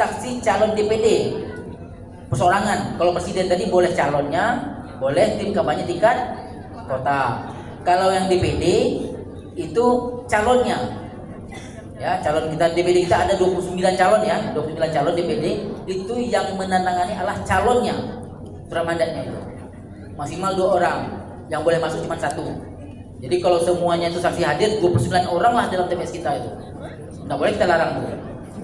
saksi calon DPD perseorangan. Kalau presiden tadi boleh calonnya, boleh tim kampanye tingkat kota. Kalau yang DPD itu calonnya. Ya, calon kita DPD kita ada 29 calon ya, 29 calon DPD, itu yang menandatangani adalah calonnya. Surat mandatnya itu. Maksimal 2 orang, yang boleh masuk cuma 1. Jadi kalau semuanya itu saksi hadir, 29 orang lah dalam TPS kita itu. Nggak boleh kita larang tuh.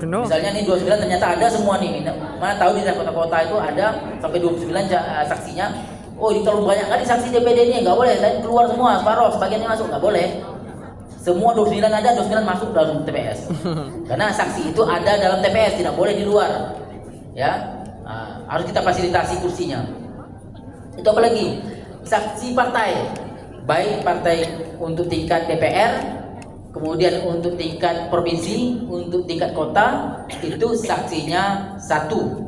Misalnya nih 29 ternyata ada semua nih. Mana tahu di kota-kota itu ada sampai 29 saksinya. Oh, ini terlalu banyak kali saksi DPD ini, nggak boleh. Dan keluar semua, separuh, sebagiannya masuk, nggak boleh. Semua 29 ada, 29 masuk dalam TPS. Karena saksi itu ada dalam TPS, tidak boleh di luar. Ya, harus kita fasilitasi kursinya. Itu apa lagi? Saksi partai, baik partai untuk tingkat DPR, kemudian untuk tingkat provinsi, untuk tingkat kota, itu saksinya 1.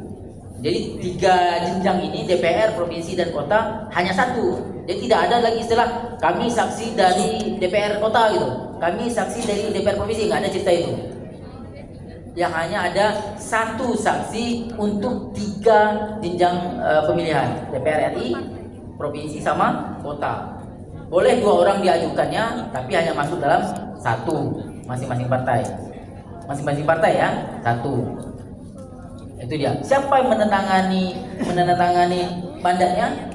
Jadi 3 jenjang ini DPR, provinsi dan kota hanya 1. Jadi tidak ada lagi istilah kami saksi dari DPR kota gitu, kami saksi dari DPR provinsi, nggak ada cerita itu. Yang hanya ada 1 saksi untuk 3 jenjang pemilihan DPR RI, provinsi sama kota. Boleh 2 orang diajukannya, tapi hanya masuk dalam 1 masing-masing partai. Masing-masing partai ya 1. Itu dia. Siapa yang menandatangani mandatnya?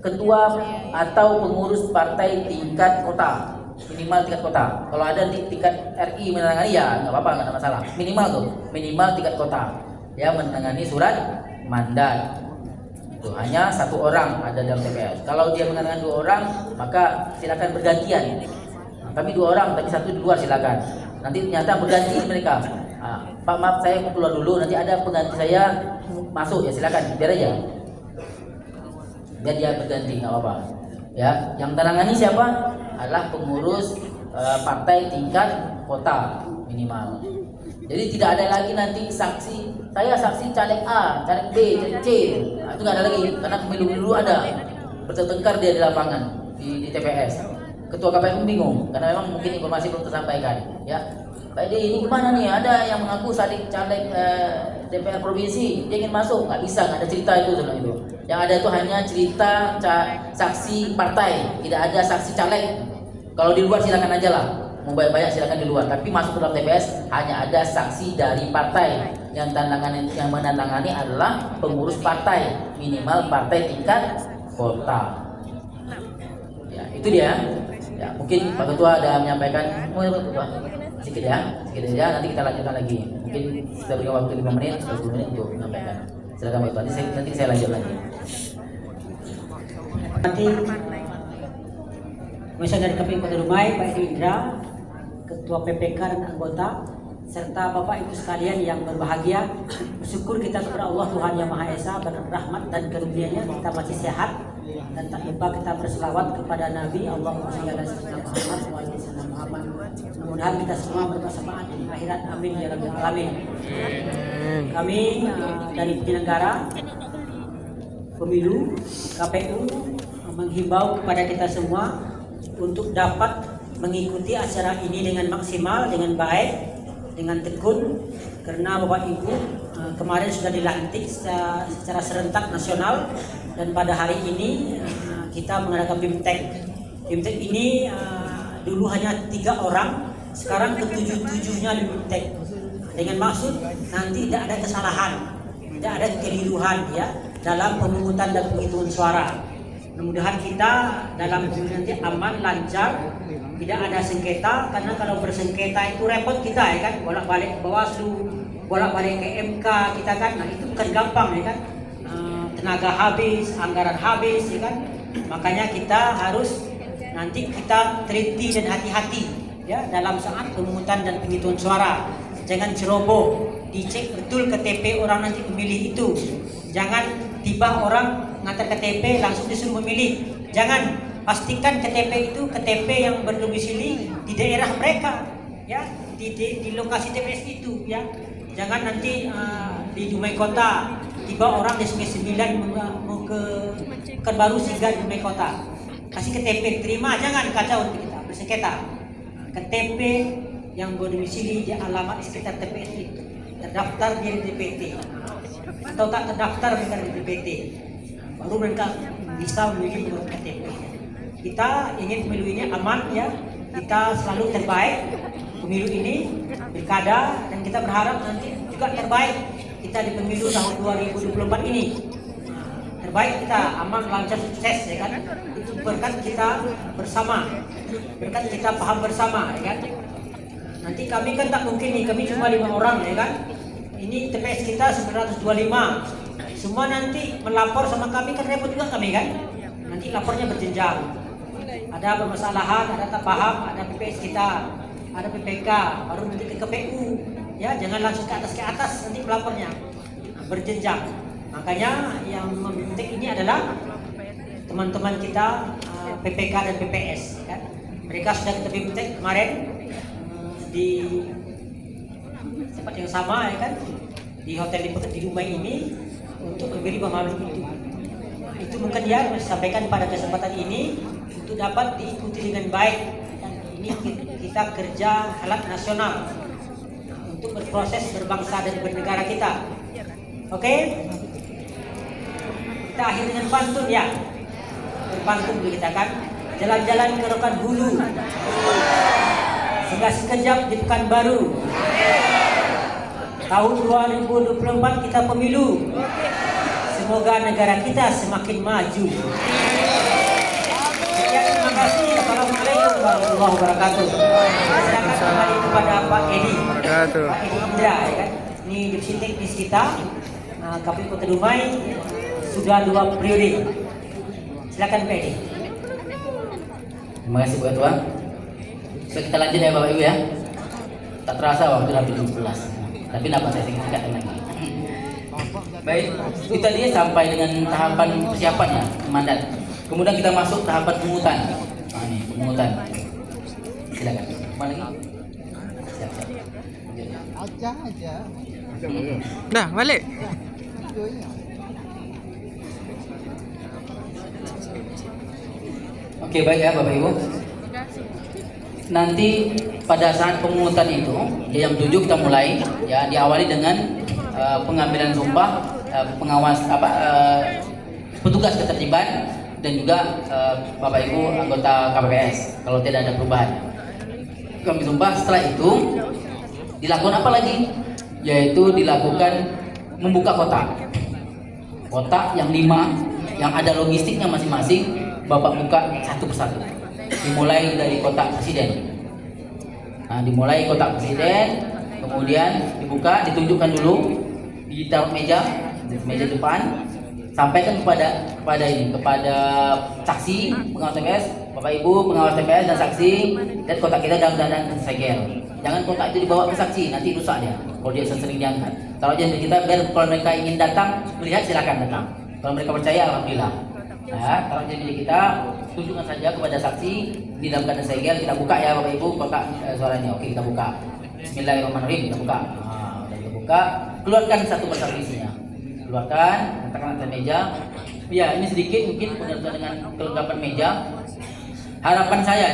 Ketua atau pengurus partai tingkat kota, minimal tingkat kota. Kalau ada di tingkat RI menandatangani ya nggak apa-apa, nggak ada masalah. Minimal tuh, minimal tingkat kota. Ya menandatangani surat mandat. Itu hanya 1 orang ada dalam TPS. Kalau dia menandatangani 2 orang, maka silakan bergantian. Nah, kami 2 orang, tapi 1 di luar silakan. Nanti ternyata berganti mereka. Pak maaf saya mau keluar dulu, nanti ada pengganti saya masuk ya silakan, biar aja, biar dia berganti nggak apa-apa. Ya, yang menandatangani siapa? Adalah pengurus partai tingkat kota minimal. Jadi tidak ada lagi nanti saksi, saya saksi caleg A, caleg B, caleg C, nah, itu nggak ada lagi karena pemilu dulu ada bertengkar dia di lapangan di TPS. Ketua KPU bingung karena memang mungkin informasi belum tersampaikan. Ya. Pak Edi, ini gimana nih? Ada yang mengaku caleg DPR provinsi, dia ingin masuk, nggak bisa, nggak ada cerita itu sebenarnya itu. Yang ada itu hanya cerita saksi partai, tidak ada saksi caleg. Kalau di luar silakan aja lah, mau banyak silakan di luar. Tapi masuk ke dalam TPS hanya ada saksi dari partai. Yang menandatangani adalah pengurus partai, minimal partai tingkat kota. Ya, itu dia. Ya, mungkin Pak Ketua ada menyampaikan. Sedikit ya, nanti kita lanjutkan lagi. Mungkin kita berikan waktu 5 menit atau 10 menit untuk menyampaikan. Silakan Pak Ketua, nanti saya lanjut lagi. Nanti Komisioner dari KPU Kota Dumai, Pak Edi Indra, Ketua PPK dan anggota, serta Bapak Ibu sekalian yang berbahagia, bersyukur kita kepada Allah Tuhan Yang Maha Esa, berrahmat dan karunia-Nya kita masih sehat, dan tak lupa kita berselawat kepada Nabi Allahumma shalli ala sayyidina Muhammad wa ala sayyidina Muhammad. Mudah-mudahan kita semua berkesamaan di akhirat, amin ya rabbal alamin. Kami dari penyelenggara pemilu KPU menghimbau kepada kita semua untuk dapat mengikuti acara ini dengan maksimal, dengan baik, dengan tekun, karena Bapak Ibu kemarin sudah dilantik secara serentak nasional, dan pada hari ini kita mengadakan BIMTEK. BIMTEK ini dulu hanya 3 orang, sekarang ke-7-7-nya BIMTEK, dengan maksud nanti tidak ada kesalahan, tidak ada kekeliruan ya dalam pemungutan dan penghitungan suara. Mudah-mudahan kita dalam nanti aman, lancar, tidak ada sengketa, karena kalau bersengketa itu repot kita ya kan, bolak-balik ke Bawaslu, bolak-balik ke MK kita kan, nah itu bukan gampang ya kan, tenaga habis, anggaran habis ya kan, makanya kita harus nanti kita teliti dan hati-hati ya dalam saat pemungutan dan penghitungan suara. Jangan ceroboh, dicek betul KTP orang nanti memilih itu. Jangan tiba orang ngantar KTP langsung disuruh memilih. Jangan, pastikan KTP itu KTP yang berdomisili di daerah mereka, ya, di lokasi TPS itu, ya. Jangan nanti di Dumai Kota tiba orang di Sungai 9 mau ke Pekanbaru singgah di Dumai Kota. Kasih KTP terima, jangan kacau kita bersengketa. KTP yang berdomisili di alamat di sekitar TPS itu. terdaftar di DPT atau tak terdaftar mereka di DPT, baru mereka bisa memilih nomor KTP. Kita ingin pemilu ini aman ya, kita selalu terbaik pemilu ini pilkada, dan kita berharap nanti juga terbaik kita di pemilu tahun 2024 ini. Terbaik kita aman, lancar, sukses ya kan. Itu berkat kita bersama, berkat kita paham bersama ya kan. Nanti kami kan tak mungkin nih, kami cuma 5 orang ya kan. Ini TPS kita 925. Semua nanti melapor sama kami kan repot juga kami kan. Nanti lapornya berjenjang. Ada permasalahan, ada tak paham, ada PPS kita, ada PPK, baru nanti ke KPU. Ya, jangan langsung ke atas nanti melapornya. Berjenjang. Makanya yang membentuk ini adalah teman-teman kita PPK dan PPS kan. Mereka sudah kita bentuk kemarin di tempat yang sama ya kan, di hotel di rumah ini untuk memberi pemahaman itu. Itu mungkin ya sampaikan pada kesempatan ini untuk dapat diikuti dengan baik. Dan ini kita kerja halal nasional untuk berproses berbangsa dan bernegara kita. Oke? Kita akhiri dengan pantun ya. Berpantun dulu kita kan. Jalan-jalan ke Rokan Hulu. Singgah sekejap di Pekanbaru. Tahun 2024 kita pemilu. Semoga negara kita semakin maju. Sekian, terima kasih. Assalamualaikum warahmatullahi wabarakatuh. Silakan kembali kepada Pak Edi. Pak Edi Indra ya kan. Ini divisi teknis kita. KPU Kota Dumai sudah 2 periode. Silakan Pak Edi. Terima kasih Bu Ketua. So, kita lanjut ya Bapak Ibu ya. Tak terasa waktu hampir 11. Tapi dapat saya singkatkan lagi. Baik, kita lihat sampai dengan tahapan persiapan ya, mandat. Kemudian kita masuk tahapan pungutan. Nah, ini pungutan. Silakan. Kembali lagi. Siap. Aja. Dah, balik. Oke, baik ya Bapak Ibu. Nanti pada saat pemungutan itu, jam 7 kita mulai ya, diawali dengan pengambilan sumpah pengawas petugas ketertiban dan juga Bapak Ibu anggota KPPS kalau tidak ada perubahan. Kami sumpah, setelah itu dilakukan apa lagi? Yaitu dilakukan membuka kotak yang 5 yang ada logistiknya masing-masing. Bapak buka satu persatu. Dimulai dari kotak presiden. Nah, dimulai kotak presiden, kemudian dibuka, ditunjukkan dulu, ditaruh meja depan, sampaikan kepada saksi pengawas TPS, Bapak Ibu pengawas TPS dan saksi, dan kotak kita dalam keadaan segel. Jangan kotak itu dibawa ke saksi, nanti rusak dia. Kalau dia sering diangkat. Taruh aja kita, biar kalau mereka ingin datang melihat silakan datang. Kalau mereka percaya, alhamdulillah. Nah, taruh jadi kita, tunjukkan saja kepada saksi di dalam keadaan segel. Kita buka ya Bapak Ibu kotak suaranya. Oke, kita buka. Bismillahirrahmanirrahim, kita buka. Nah, udah kita buka, keluarkan satu persatu isinya. Keluarkan, letakkan atas meja. Ya, ini sedikit mungkin dengan kelengkapan meja. Harapan saya,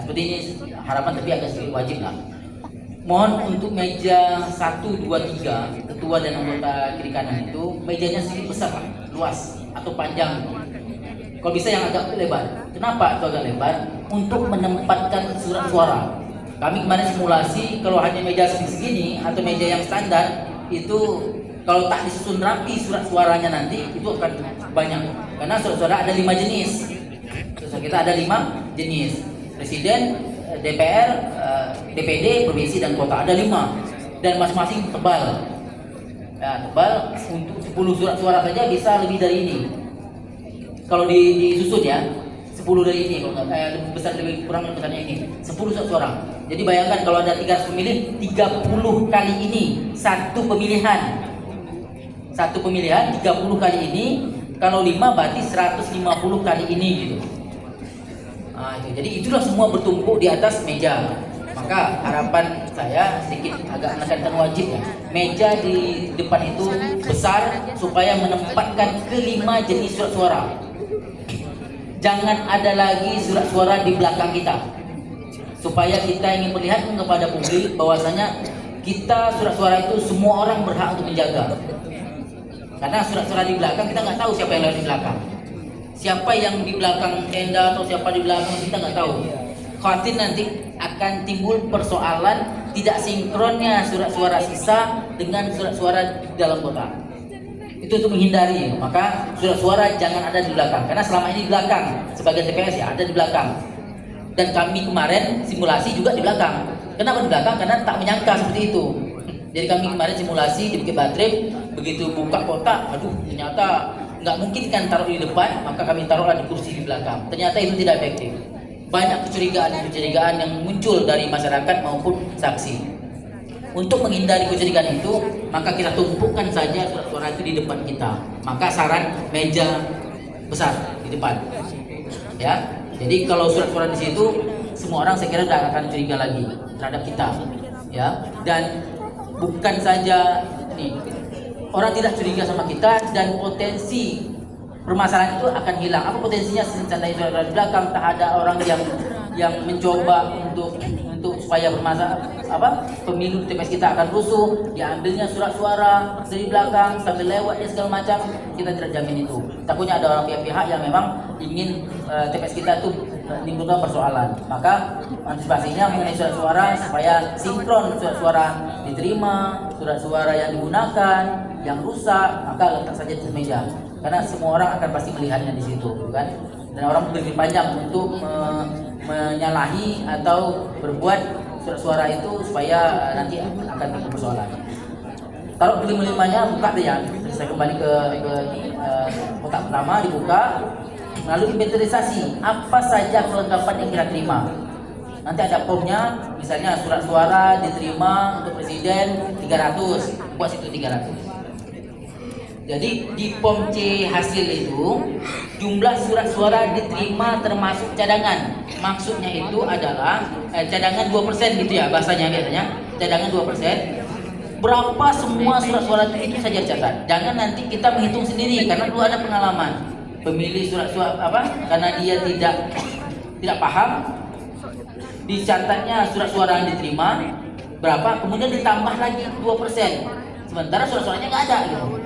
seperti ini harapan tapi agak sedikit wajib lah. Mohon untuk meja 1, 2, 3, ketua dan anggota kiri kanan itu mejanya sedikit besar lah, luas atau panjang. Kalau bisa yang agak lebar. Kenapa itu agak lebar? Untuk menempatkan surat suara. Kami kemarin simulasi kalau hanya meja segini atau meja yang standar itu kalau tak disusun rapi surat suaranya nanti itu akan banyak. Karena surat suara ada 5 jenis. Surat kita ada 5 jenis. Presiden, DPR, DPD, provinsi dan kota ada 5 dan masing-masing tebal. Ya, tebal untuk 10 surat suara saja bisa lebih dari ini. Kalau disusun ya 10 dari ini, kalau lebih besar lebih kurang lebih besarnya ini 10 surat suara. Jadi bayangkan kalau ada 300 pemilih, 30 kali ini satu pemilihan 30 kali ini. Kalau 5 berarti 150 kali ini gitu. Nah, itu. Jadi itulah semua bertumpuk di atas meja. Maka harapan saya sedikit agak menekankan wajib ya. Meja di depan itu besar supaya menempatkan kelima jenis surat suara. Jangan ada lagi surat suara di belakang kita. Supaya kita ingin melihat kepada publik bahwasanya kita surat suara itu semua orang berhak untuk menjaga. Karena surat suara di belakang kita nggak tahu siapa yang lewat di belakang. Siapa yang di belakang tenda atau siapa di belakang kita nggak tahu. Khawatir nanti akan timbul persoalan tidak sinkronnya surat suara sisa dengan surat suara di dalam kotak. Itu untuk menghindari, maka surat suara jangan ada di belakang. Karena selama ini di belakang, sebagian TPS ya ada di belakang. Dan kami kemarin simulasi juga di belakang. Kenapa di belakang? Karena tak menyangka seperti itu. Jadi kami kemarin simulasi di Bukit Batrip, begitu buka kotak, aduh ternyata nggak mungkin kan taruh di depan, maka kami taruhlah di kursi di belakang. Ternyata itu tidak efektif. Banyak kecurigaan yang muncul dari masyarakat maupun saksi. Untuk menghindari kecurigaan itu, maka kita tumpukan saja surat suara itu di depan kita. Maka saran meja besar di depan. Ya. Jadi kalau surat suara di situ, semua orang saya kira tidak akan curiga lagi terhadap kita. Ya. Dan bukan saja nih, orang tidak curiga sama kita dan potensi permasalahan itu akan hilang. Apa potensinya? Seandainya suara di belakang tak ada orang yang mencoba untuk supaya pemilu di TPS kita akan rusuh, diambilnya surat suara dari belakang sambil lewat dan segala macam, kita tidak jamin itu. Takutnya ada orang pihak-pihak yang memang ingin TPS kita tuh menimbulkan persoalan. Maka antisipasinya mengenai surat suara supaya sinkron surat suara diterima, surat suara yang digunakan, yang rusak, maka letak saja di meja. Karena semua orang akan pasti melihatnya di situ, kan? Dan orang berpikir panjang untuk menyalahi atau berbuat surat suara itu supaya nanti akan timbul persoalan. Taruh kelima-limanya, buka deh ya. Saya kembali ke kotak pertama, dibuka, lalu inventarisasi apa saja kelengkapan yang kita terima. Nanti ada formnya, misalnya surat suara diterima untuk presiden 300, buat situ 300. Jadi di form C hasil itu jumlah surat suara diterima termasuk cadangan. Maksudnya itu adalah cadangan 2% gitu ya bahasanya biasanya. Cadangan 2%. Berapa semua surat suara itu saja catat. Jangan nanti kita menghitung sendiri karena dulu ada pengalaman pemilih surat suara karena dia tidak paham, dicatatnya surat suara yang diterima berapa, kemudian ditambah lagi 2%. Sementara surat suaranya nggak ada gitu.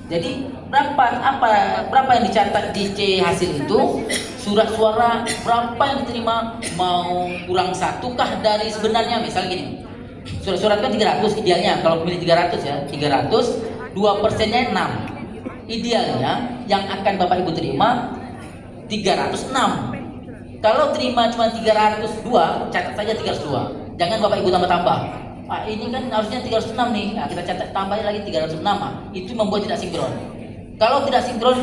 Jadi berapa yang dicatat di C hasil itu, surat suara berapa yang diterima, mau kurang satukah dari sebenarnya, misalnya gini, surat kan 300 idealnya, kalau pilih 300 ya, 300, 2%-nya 6, idealnya yang akan Bapak Ibu terima 306. Kalau terima cuma 302, catat saja 302, jangan Bapak Ibu tambah-tambah. Ini kan harusnya 306 nih, nah, kita catat tambahin lagi 306, itu membuat tidak sinkron. Kalau tidak sinkron,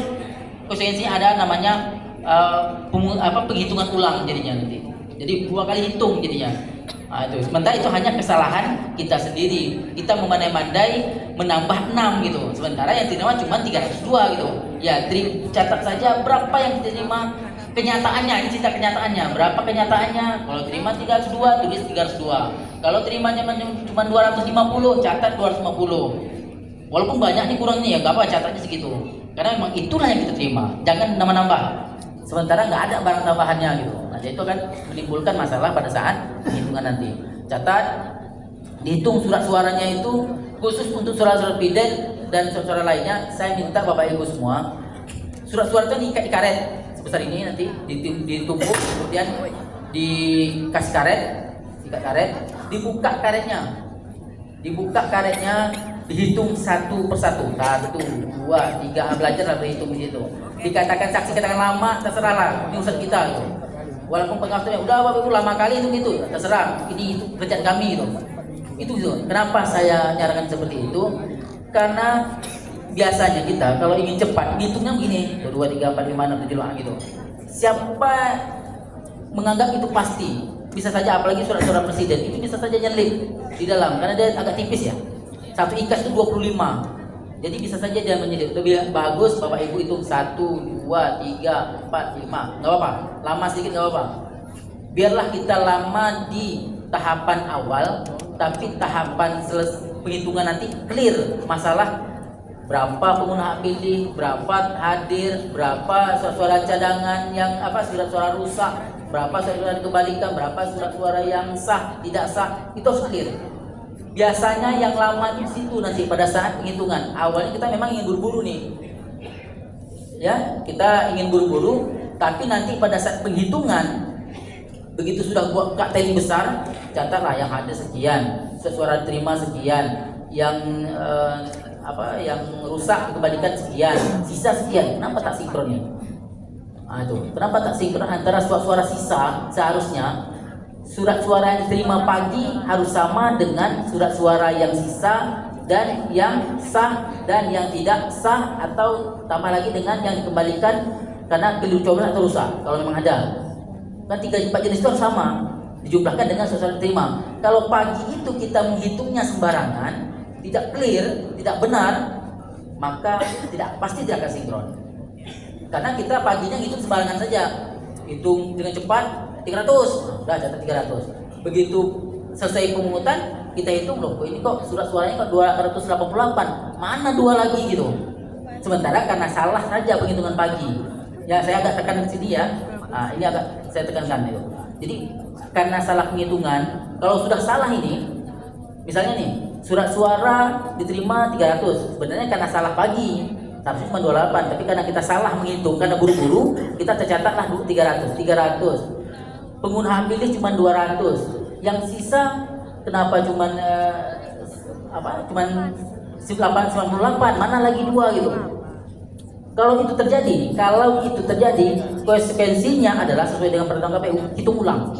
konsekuensinya ada namanya penghitungan ulang jadinya nanti. Jadi 2 kali hitung jadinya. Itu. Sementara itu hanya kesalahan kita sendiri. Kita memandai-mandai menambah 6 gitu. Sementara yang diterima cuma 302 gitu. Ya, catat saja berapa yang diterima kenyataannya. Ini cerita kenyataannya. Berapa kenyataannya? Kalau terima 302, tulis 302. Kalau terimanya cuma 250, catat 250. Walaupun banyak nih kurang nih ya, nggak apa, catatnya segitu. Karena memang itulah yang kita terima. Jangan nambah-nambah. Sementara nggak ada barang tambahannya gitu. Nah, itu akan menimbulkan masalah pada saat penghitungan nanti. Catat, dihitung surat suaranya itu khusus untuk surat-surat piden dan surat-surat lainnya. Saya minta Bapak Ibu semua, surat suara itu diikat di karet sebesar ini, nanti ditumpuk, kemudian dikasih karet, ikat karet, dibuka karetnya, dihitung satu persatu, 1, 2, 3, belajar lah berhitung di situ. Dikatakan saksi katakan lama, terserah lah, ini urusan kita gitu. Walaupun pengawasnya udah Bapak Ibu lama kali itu gitu, terserah, ini itu kerjaan kami gitu. Itu gitu. Kenapa saya nyarakan seperti itu? Karena biasanya kita kalau ingin cepat, hitungnya begini, 2, 3, 4, 5, 6, 7 gitu. Siapa menganggap itu pasti? Bisa saja, apalagi surat-surat presiden itu bisa saja nyelip di dalam karena dia agak tipis ya. Satu ikat itu 25. Jadi bisa saja dia menyelip. Lebih bagus Bapak Ibu hitung 1, 2, 3, 4, 5. Enggak apa-apa. Lama sedikit enggak apa-apa. Biarlah kita lama di tahapan awal, tapi tahapan penghitungan nanti clear masalah berapa pengguna hak pilih, berapa hadir, berapa surat-suara cadangan yang surat-suara rusak, berapa surat-suara dikembalikan, berapa surat suara yang sah, tidak sah, itu harus clear. Biasanya yang lama di situ nanti pada saat penghitungan. Awalnya kita memang ingin buru-buru nih. Ya, kita ingin buru-buru, tapi nanti pada saat penghitungan begitu sudah buka tally besar, catatlah yang ada sekian, suara terima sekian, yang yang rusak dikembalikan sekian, sisa sekian. Kenapa tak sinkronnya? Nah, itu. Kenapa tak sinkron antara suara sisa? Seharusnya surat suara yang diterima pagi harus sama dengan surat suara yang sisa dan yang sah dan yang tidak sah, atau tambah lagi dengan yang dikembalikan karena kelucuan atau rusak kalau memang ada. Kan 3-4 jenis itu harus sama dijumlahkan dengan surat terima. Kalau pagi itu kita menghitungnya sembarangan, tidak clear, tidak benar, maka pasti tidak akan sinkron. Karena kita paginya ngitung sembarangan saja, hitung dengan cepat 300, udah catat 300. Begitu selesai pemungutan, kita hitung loh, ini kok surat suaranya kok 288, mana 2 lagi gitu. Sementara karena salah saja penghitungan pagi. Ya saya agak tekan di sini ya. Nah, ini agak saya tekankan itu. Jadi karena salah penghitungan, kalau sudah salah ini, misalnya nih surat suara diterima 300, sebenarnya karena salah pagi, seharusnya cuma 28, tapi karena kita salah menghitung karena buru-buru, kita tercatatlah 300. Pengguna hak pilih cuma 200, yang sisa kenapa cuman 98, mana lagi 2 gitu. Kalau itu terjadi, konsekuensinya adalah sesuai dengan peraturan KPU, hitung ulang.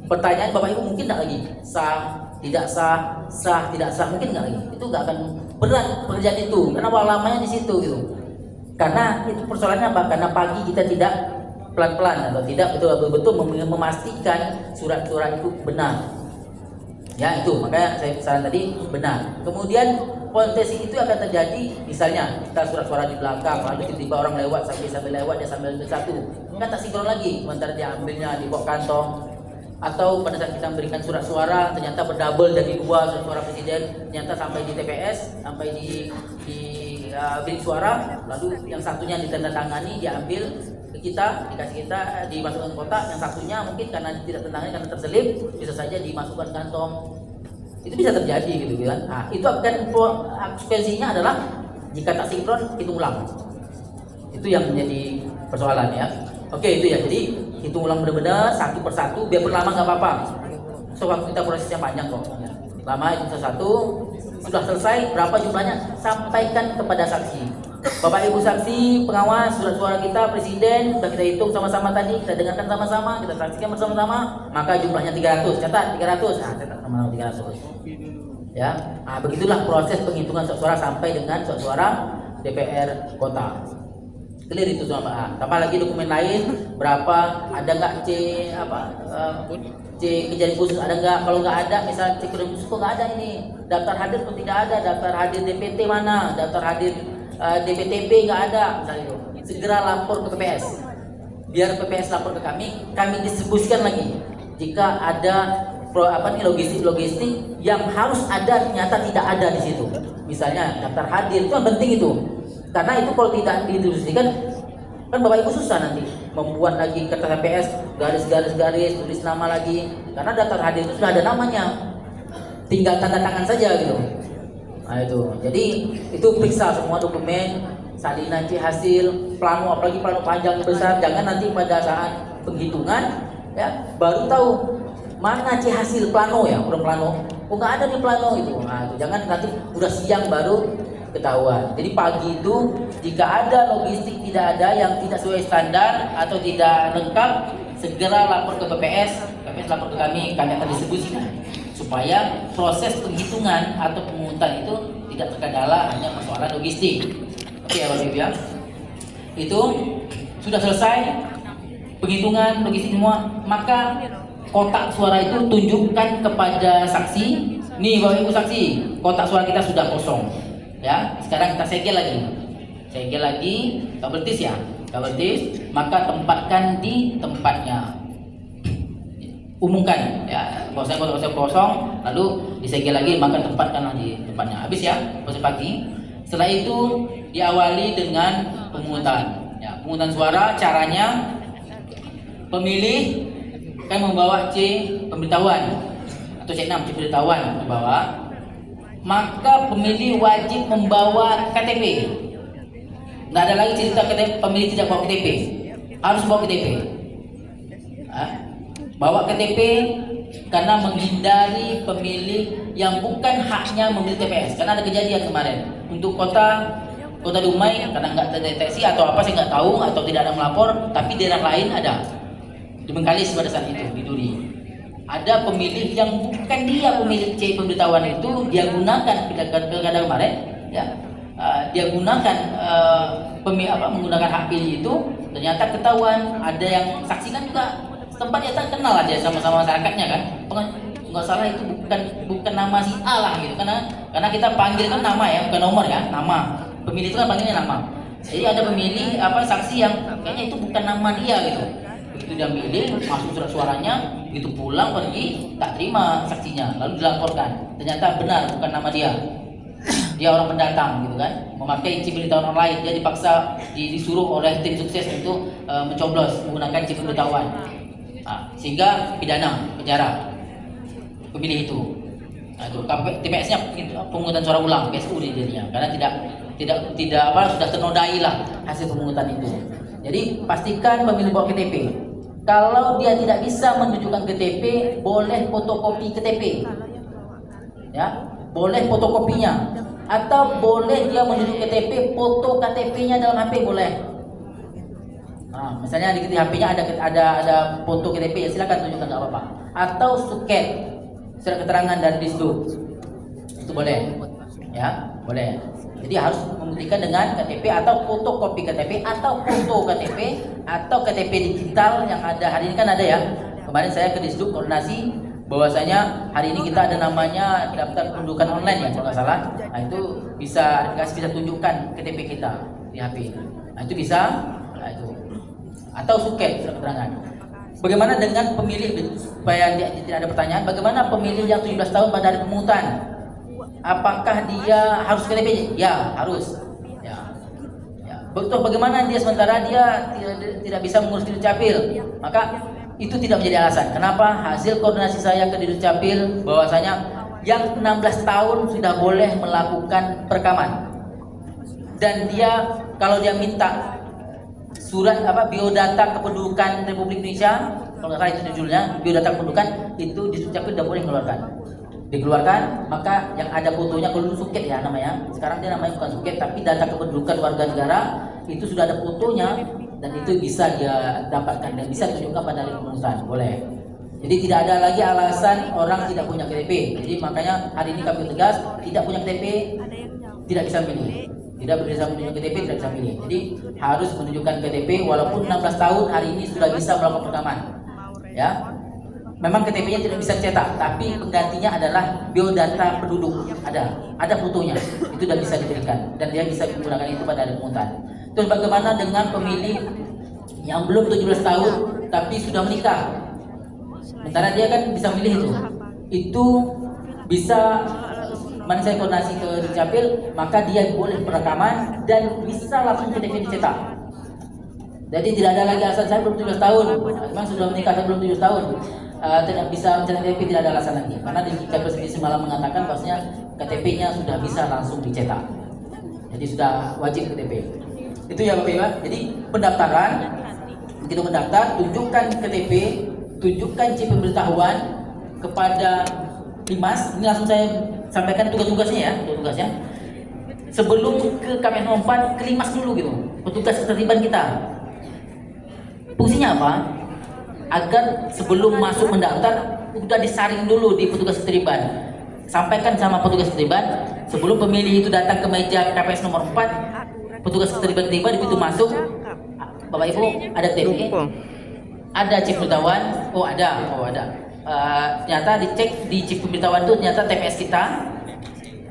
Pertanyaan Bapak Ibu mungkin nggak lagi sah, tidak sah, sah, tidak sah, mungkin nggak lagi. Itu nggak akan berat pekerjaan itu, karena lamanya di situ gitu. Karena itu persoalannya apa? Karena pagi kita tidak pelan-pelan atau tidak betul-betul memastikan surat-surat itu benar. Ya itu, makanya saya saran tadi benar. Kemudian potensi itu akan terjadi, misalnya kita surat suara di belakang, lalu tiba-tiba orang lewat sambil lewat dia sambil ambil satu, kan tak sinkron lagi, sementara dia ambilnya di bawah kantong. Atau pada saat kita memberikan surat suara ternyata berdouble dari 2 surat suara presiden, ternyata sampai di TPS, sampai di bilik suara, lalu yang satunya ditandatangani, diambil ke kita, dikasih kita, dimasukkan ke kotak, yang satunya mungkin karena tidak tertangani karena terselip, bisa saja dimasukkan kantong. Itu bisa terjadi gitu kan. Nah, itu akan konsekuensinya adalah jika tak sinkron hitung ulang. Itu yang menjadi persoalan ya. Oke, itu ya. Jadi hitung ulang benar-benar satu persatu, biar berlama nggak apa-apa. So waktu kita prosesnya panjang kok. Lama itu satu, sudah selesai berapa jumlahnya sampaikan kepada saksi. Bapak Ibu saksi, pengawas, surat suara kita, presiden, sudah kita hitung sama-sama tadi, kita dengarkan sama-sama, kita saksikan bersama-sama, maka jumlahnya 300, catat 300, nah catat sama 300. Ya, nah begitulah proses penghitungan surat suara sampai dengan surat suara DPR kota. Clear itu semua Pak. Tambah lagi dokumen lain, berapa, ada nggak C kejadian khusus ada nggak? Kalau nggak ada, misal C kejadian khusus kok nggak ada ini, daftar hadir pun tidak ada, daftar hadir DPT mana, daftar hadir DPTP nggak ada, misalnya itu, segera lapor ke PPS, biar PPS lapor ke kami distribusikan lagi. Jika ada logistik yang harus ada ternyata tidak ada di situ, misalnya daftar hadir, itu yang penting itu, karena itu kalau tidak didistribusikan kan Bapak Ibu susah nanti membuat lagi kertas PPS garis tulis nama lagi, karena daftar hadir itu sudah ada namanya, tinggal tanda tangan saja gitu. Nah itu, jadi itu periksa semua dokumen, salinan C hasil, plano, apalagi plano panjang besar, jangan nanti pada saat penghitungan ya baru tahu mana C hasil plano ya, udah plano, nggak ada nih plano itu. Nah itu, jangan nanti udah siang baru ketahuan. Jadi pagi itu jika ada logistik tidak ada yang tidak sesuai standar atau tidak lengkap, segera lapor ke PPS lapor ke kami akan distribusikan supaya proses penghitungan atau pemungutan itu tidak terkendala hanya persoalan logistik. Oke ya Bapak Ibu ya. Itu sudah selesai penghitungan logistik semua, maka kotak suara itu tunjukkan kepada saksi. Nih Bapak Ibu saksi, kotak suara kita sudah kosong. Ya, sekarang kita segel lagi, kabel tis ya, maka tempatkan di tempatnya. Umumkan ya, bahwasanya kotak kosong, lalu disegel lagi, maka tempatkanlah di tempatnya. Habis ya, proses pagi. Setelah itu diawali dengan pemungutan. Ya, pemungutan suara caranya pemilih kan membawa C pemberitahuan atau C6 C pemberitahuan dibawa. maka pemilih wajib membawa KTP. Nggak ada lagi cerita pemilih tidak bawa KTP, harus bawa KTP. Bawa KTP karena menghindari pemilih yang bukan haknya memilih TPS. Karena ada kejadian kemarin untuk kota Dumai karena nggak terdeteksi atau apa saya nggak tahu atau tidak ada melapor, tapi daerah lain ada di Bengkalis pada saat itu di Duri. Ada pemilih yang bukan dia pemilik C pemberitahuan itu dia gunakan pilkada kemarin, ya, dia gunakan menggunakan hak pilih itu, ternyata ketahuan ada yang saksikan juga setempat dia tak kenal aja sama-sama masyarakatnya kan, nggak salah itu bukan nama si A lah gitu, karena kita panggil kan nama ya, bukan nomor ya, nama pemilih itu kan panggilnya nama. Jadi ada pemilih saksi yang kayaknya itu bukan nama dia gitu. Begitu dia milih, masuk surat suaranya, begitu pulang pergi tak terima saksinya, lalu dilaporkan ternyata benar bukan nama dia. Dia orang pendatang gitu kan, memakai chip pemberitahuan online, dia dipaksa disuruh oleh tim sukses untuk mencoblos menggunakan chip pemberitahuan. Sehingga pidana penjara pemilih itu. Itu TPS-nya pemungutan suara ulang PSU dirinya karena tidak sudah ternodai lah hasil pemungutan itu. Jadi pastikan pemilih bawa KTP. Kalau dia tidak bisa menunjukkan KTP, boleh fotokopi KTP. Ya, boleh fotokopinya atau boleh dia menunjuk KTP, foto KTP-nya dalam HP boleh. Misalnya di HP-nya ada foto KTP, ya silakan tunjukkan nggak apa-apa. Atau suket surat keterangan dari Disduk itu boleh, ya boleh. Jadi harus membuktikan dengan KTP atau fotokopi KTP atau foto KTP atau KTP digital yang ada hari ini kan ada ya. Kemarin saya ke Disduk koordinasi bahwasanya hari ini kita ada namanya daftar pendudukan online ya kalau nggak salah. Nah itu bisa tunjukkan KTP kita di HP. Nah itu bisa, nah, itu atau suket surat keterangan. Bagaimana dengan pemilih, supaya tidak ada pertanyaan, bagaimana pemilih yang 17 tahun pada hari pemungutan? Apakah dia harus KTP? Ya, harus. Ya. Betul, bagaimana dia sementara dia tidak bisa mengurus di Dukcapil? Maka itu tidak menjadi alasan. Kenapa? Hasil koordinasi saya ke Dukcapil bahwasanya yang 16 tahun sudah boleh melakukan perekaman. Dan dia kalau dia minta surat biodata kependudukan Republik Indonesia, kalau nggak salah itu judulnya biodata kependudukan, itu di Dukcapil tidak boleh dikeluarkan, maka yang ada fotonya, kalau dulu suket ya namanya, sekarang dia namanya bukan suket tapi data kependudukan warga negara, itu sudah ada fotonya dan itu bisa dia dapatkan dan bisa tunjukkan pada hari pemungutan, boleh. Jadi tidak ada lagi alasan orang tidak punya KTP. Jadi makanya hari ini kami tegas, tidak punya KTP tidak bisa milih. Tidak bisa menunjukkan KTP tidak bisa milih. Jadi harus menunjukkan KTP walaupun 16 tahun hari ini sudah bisa melakukan perekaman. Ya. Memang KTP-nya tidak bisa cetak, tapi penggantinya adalah biodata penduduk. Ada fotonya. Itu sudah bisa diberikan dan dia bisa menggunakan itu pada hari pemungutan. Terus bagaimana dengan pemilih yang belum 17 tahun tapi sudah menikah? Sementara dia kan bisa milih itu. Itu bisa mana saya koordinasi ke Dukcapil, maka dia boleh perekaman dan bisa langsung KTP dicetak. Jadi tidak ada lagi alasan saya belum 17 tahun, memang sudah menikah saya belum 17 tahun, tidak bisa mencetak KTP, tidak ada alasan lagi. Karena di Dukcapil sendiri semalam mengatakan bahwasanya KTP-nya sudah bisa langsung dicetak. Jadi sudah wajib KTP. Itu ya Bapak Ibu. Jadi pendaftaran, begitu mendaftar, tunjukkan KTP, tunjukkan chip pemberitahuan kepada Limas. Ini langsung saya sampaikan tugas-tugasnya. Sebelum ke KPS 04 ke Limas dulu gitu, petugas ketertiban kita. Fungsinya apa? Agar sebelum masuk mendaftar udah disaring dulu di petugas ketertiban. Sampaikan sama petugas ketertiban sebelum pemilih itu datang ke meja KPS nomor 4, petugas ketertiban tiba di pintu masuk. Bapak Ibu ada KTP? Ada chip pemberitahuan? Oh ada. Ternyata dicek di chip pemberitahuan itu ternyata TPS kita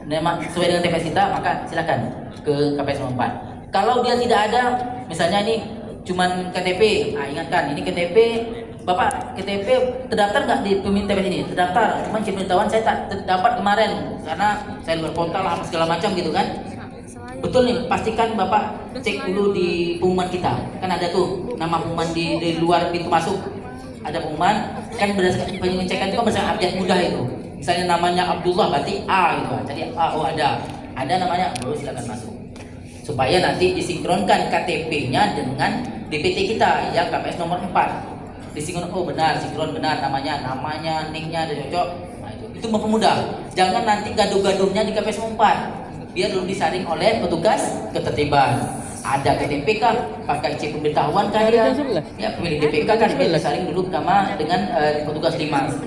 memang sesuai dengan TPS kita, maka silakan ke KPS 4. Kalau dia tidak ada, misalnya ini cuman KTP, ingatkan ini KTP Bapak, KTP terdaftar nggak di pemilih TPS ini? Terdaftar, cuman chip pemberitahuan saya tak dapat kemarin karena saya luar kota lah segala macam gitu kan. Betul nih, pastikan Bapak cek dulu di pengumuman kita, kan ada tuh nama pengumuman di luar pintu masuk. Ada pengumuman, kan berdasarkan pengecekan itu kan berdasarkan update mudah itu. Misalnya namanya Abdullah berarti A gitu. Jadi A, oh ada namanya, baru silakan masuk. Supaya nanti disinkronkan KTP-nya dengan DPT kita yang KPS nomor 4. Disinkron, oh benar, sinkron benar namanya, nicknya dan cocok. Nah, itu mempermudah. Jangan nanti gaduh-gaduhnya di KPS nomor 4. Biar dulu disaring oleh petugas ketertiban. Ada KTP kah? Pakai C pemberitahuan kah dia? Ya, pemilih DPK kan dia disaring dulu sama dengan petugas Limas.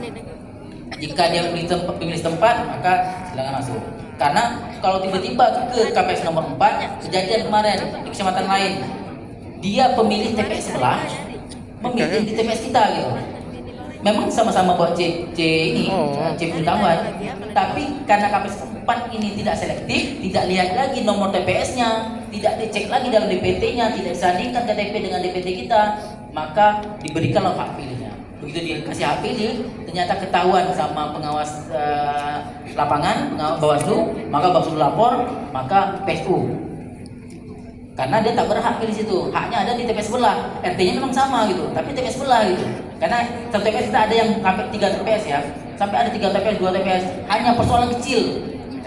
Jika dia pemilih tempat, maka silakan masuk. Karena kalau tiba-tiba ke KPS nomor 4, kejadian kemarin di kecamatan lain, dia pemilih TPS sebelah, memilih di TPS kita gitu. Memang sama-sama buat C pemberitahuan, tapi karena KPS 4 ini tidak selektif, tidak lihat lagi nomor TPS-nya, tidak dicek lagi dalam DPT-nya, tidak disandingkan KTP dengan DPT kita, maka diberikanlah hak pilihnya. Begitu dikasih hak pilih, ternyata ketahuan sama pengawas lapangan, Bawaslu, maka Bawaslu lapor, maka PSU. Karena dia tak berhak pilih situ, haknya ada di TPS sebelah. RT-nya memang sama gitu, tapi TPS sebelah gitu. Karena satu TPS kita ada yang sampai 3 TPS ya, sampai ada 3 TPS, 2 TPS, hanya persoalan kecil.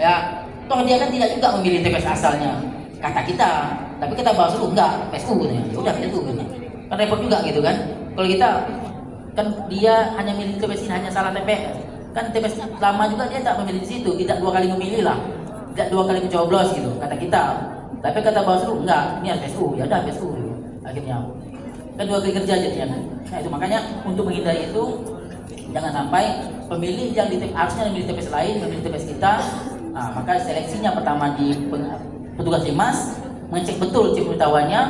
Ya, toh dia kan tidak juga memilih TPS asalnya, kata kita, tapi kita Bawaslu enggak, PSU gitu ya. Udah PSU gitu. Kan repot juga gitu kan. Kalau kita kan dia hanya milih TPS ini, hanya salah TPS. Kan TPS lama juga dia tak memilih di situ, tidak 2 kali memilih lah, tidak 2 kali mencoblos gitu, kata kita. Tapi kata Bawaslu enggak, ini PSU, ya udah PSU gitu. Akhirnya kan 2 kali kerja jadinya. Nah itu makanya untuk menghindari itu jangan sampai pemilih yang harusnya memilih TPS lain, memilih TPS kita. Nah, maka seleksinya pertama di petugas Limas, mengecek betul cek pemberitahuannya.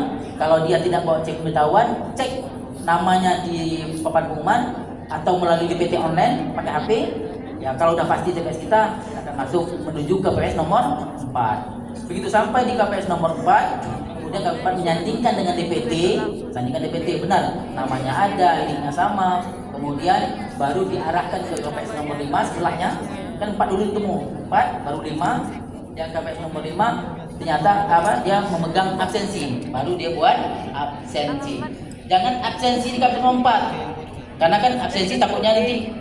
Kalau dia tidak bawa cek pemberitahuan, cek namanya di papan pengumuman atau melalui DPT online pakai HP. Ya kalau udah pasti TPS kita akan masuk menuju ke KPS nomor 4. Begitu sampai di KPS nomor 4, kemudian KPS menyandingkan dengan DPT, sandingkan DPT benar, namanya ada, linknya sama, kemudian baru diarahkan ke KPS nomor 5 sebelahnya, kan 4 dulu ketemu, 4 baru 5, yang KPS nomor 5 ternyata dia memegang absensi, baru dia buat absensi. Jangan absensi di KPS nomor 4, karena kan absensi takutnya nanti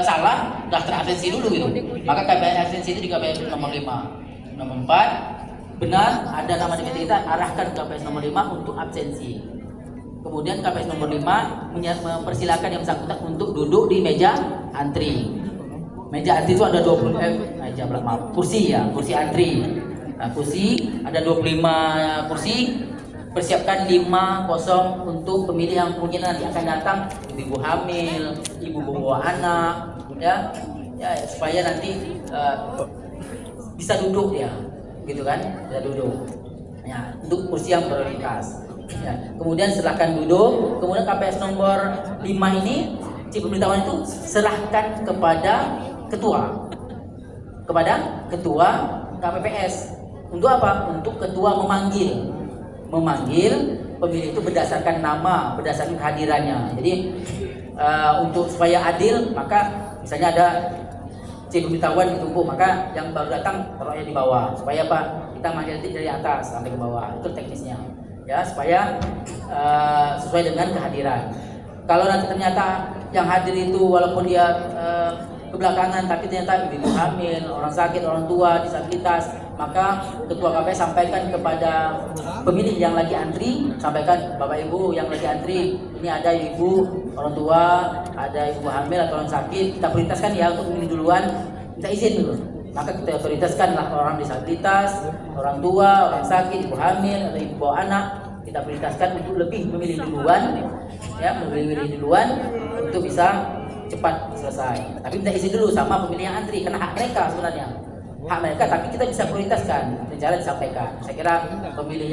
salah, daftar absensi dulu gitu. Maka KPS absensi itu di KPS nomor 5. Nomor 4, benar ada nama DPT kita, arahkan ke KPS nomor 5 untuk absensi. Kemudian KPS nomor 5 mempersilakan yang bersangkutan untuk duduk di meja antri. Meja antri itu ada 20 kursi ya, kursi antri. Nah, kursi ada 25 kursi. Persiapkan 5 kosong untuk pemilih yang mungkin nanti akan datang, ibu hamil, ibu bawa anak, ya supaya nanti bisa duduk ya, gitu kan, bisa duduk. Ya, untuk kursi yang prioritas. Ya, kemudian silahkan duduk. Kemudian KPS nomor 5 ini, cip pemberitahuan itu serahkan kepada ketua KPPS. Untuk apa? Untuk ketua memanggil pemilih itu berdasarkan nama, berdasarkan kehadirannya. Jadi untuk supaya adil, maka misalnya ada C pemberitahuan ditumpuk, maka yang baru datang taruhnya di bawah, supaya apa? Kita manggil dari atas sampai ke bawah, itu teknisnya ya, supaya sesuai dengan kehadiran. Kalau nanti ternyata yang hadir itu walaupun dia kebelakangan, tapi ternyata ibu hamil, orang sakit, orang tua, disabilitas, maka ketua KPS sampaikan kepada pemilih yang lagi antri, sampaikan, Bapak Ibu yang lagi antri, ini ada ibu, orang tua, ada ibu hamil atau orang sakit, kita prioritaskan ya untuk memilih duluan, minta izin dulu. Maka kita prioritaskanlah orang disabilitas, orang tua, orang sakit, ibu hamil atau ibu bawa anak, kita prioritaskan untuk lebih memilih duluan, ya, memilih duluan untuk bisa cepat selesai. Tapi minta izin dulu sama pemilih yang antri, karena hak mereka sebenarnya, hak mereka, tapi kita bisa prioritaskan dengan cara disampaikan. Saya kira pemilih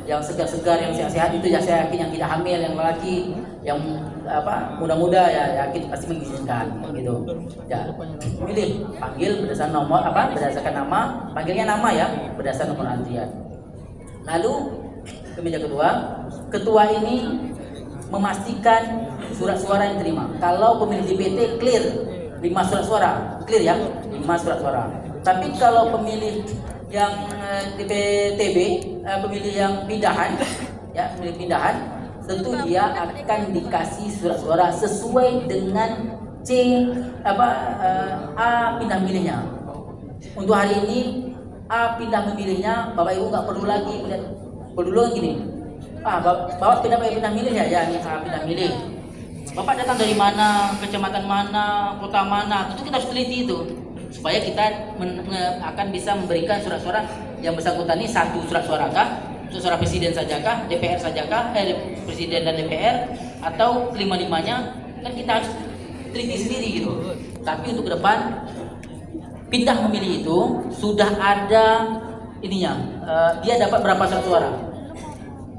yang segar-segar, yang sehat-sehat itu ya, saya yakin yang tidak hamil, yang lelaki, yang muda-muda ya yakin pasti mengizinkan gitu. Ya, pilih, panggil berdasarkan nomor berdasarkan nama, panggilnya nama ya, berdasarkan nomor antrian. Lalu ke meja kedua, ketua ini memastikan surat suara yang diterima. Kalau pemilih DPT clear 5 surat suara, clear ya, 5 surat suara. Tapi kalau pemilih yang DPTB, pemilih yang pindahan, ya, pemilih pindahan, tentu dia akan dikasih surat suara sesuai dengan A pindah milihnya. Untuk hari ini A pindah memilihnya, Bapak Ibu nggak perlu lagi melihat. Kalau dulu gini, Bapak pindah milih ya, ini A pindah milih. Bapak datang dari mana, kecamatan mana, kota mana, itu kita harus teliti itu, supaya kita akan bisa memberikan surat suara yang bersangkutan ini satu surat suara kah, surat presiden sajakah, DPR sajakah, presiden dan DPR, atau lima-limanya, kan kita harus teliti sendiri gitu. Tapi untuk ke depan pindah memilih itu sudah ada ininya, dia dapat berapa surat suara,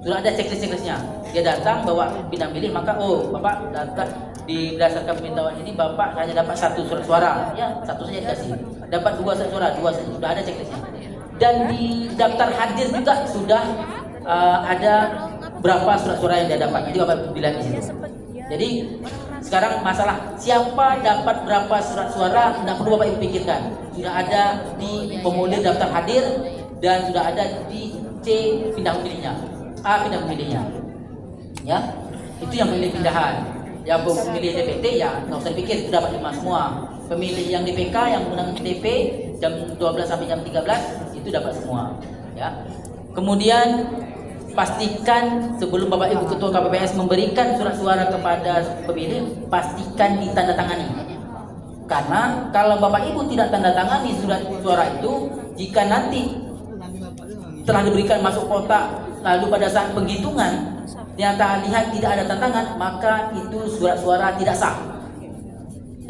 sudah ada checklistnya. Dia datang bawa pindah milih, maka Bapak datang di berdasarkan pemberitahuan ini Bapak hanya dapat satu surat suara, ya satu saja dikasih. Dapat dua surat suara, dua saja, sudah ada checklistnya. Dan di daftar hadir juga sudah ada berapa surat suara yang dia dapat. Jadi Bapak bilang di sini. Jadi sekarang masalah siapa dapat berapa surat suara tidak perlu Bapak Ibu pikirkan. Sudah ada di pemulir daftar hadir dan sudah ada di C pindah memilihnya, A pindah memilihnya. Ya, itu yang pemilih pindahan. Yang pemilih DPT ya nggak usah dipikir, itu dapat 5 semua. Pemilih yang DPK yang menang DP jam 12 sampai jam 13 itu dapat semua. Ya. Kemudian pastikan sebelum Bapak Ibu Ketua KPPS memberikan surat suara kepada pemilih, pastikan ditandatangani. Karena kalau Bapak Ibu tidak tanda tangani surat suara itu, jika nanti telah diberikan masuk kotak, lalu pada saat penghitungan ternyata lihat tidak ada tantangan, maka itu surat suara tidak sah.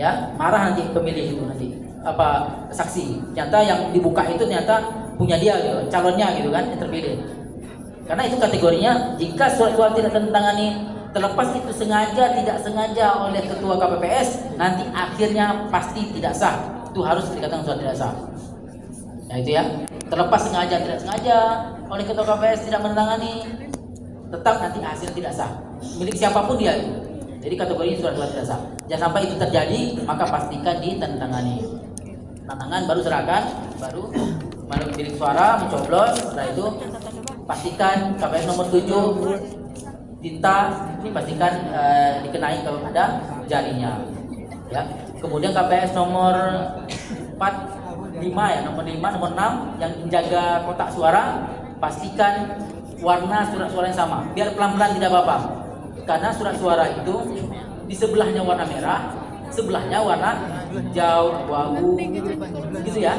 Ya, marah nanti pemilih itu nanti saksi. Ternyata yang dibuka itu ternyata punya dia gitu, calonnya gitu kan, yang terpilih. Karena itu kategorinya jika surat suara tidak tertangani, terlepas itu sengaja tidak sengaja oleh ketua KPPS, nanti akhirnya pasti tidak sah. Itu harus dikatakan surat tidak sah. Nah itu ya, terlepas sengaja tidak sengaja oleh ketua KPPS tidak menandatangani, tetap nanti hasil tidak sah. Milik siapapun dia. Jadi kategori surat suara tidak sah. Jangan sampai itu terjadi, maka pastikan ditandatangani. Tantangan baru serahkan, baru milik suara mencoblos. Setelah itu pastikan KPS nomor 7 tinta dipastikan dikenai kepada jarinya. Ya. Kemudian KPS nomor 5 ya, nomor 5, nomor 6 yang menjaga kotak suara, pastikan warna surat suara yang sama. Biar pelan-pelan tidak apa-apa. Karena surat suara itu di sebelahnya warna merah, sebelahnya warna hijau, abu-abu, gitu ya.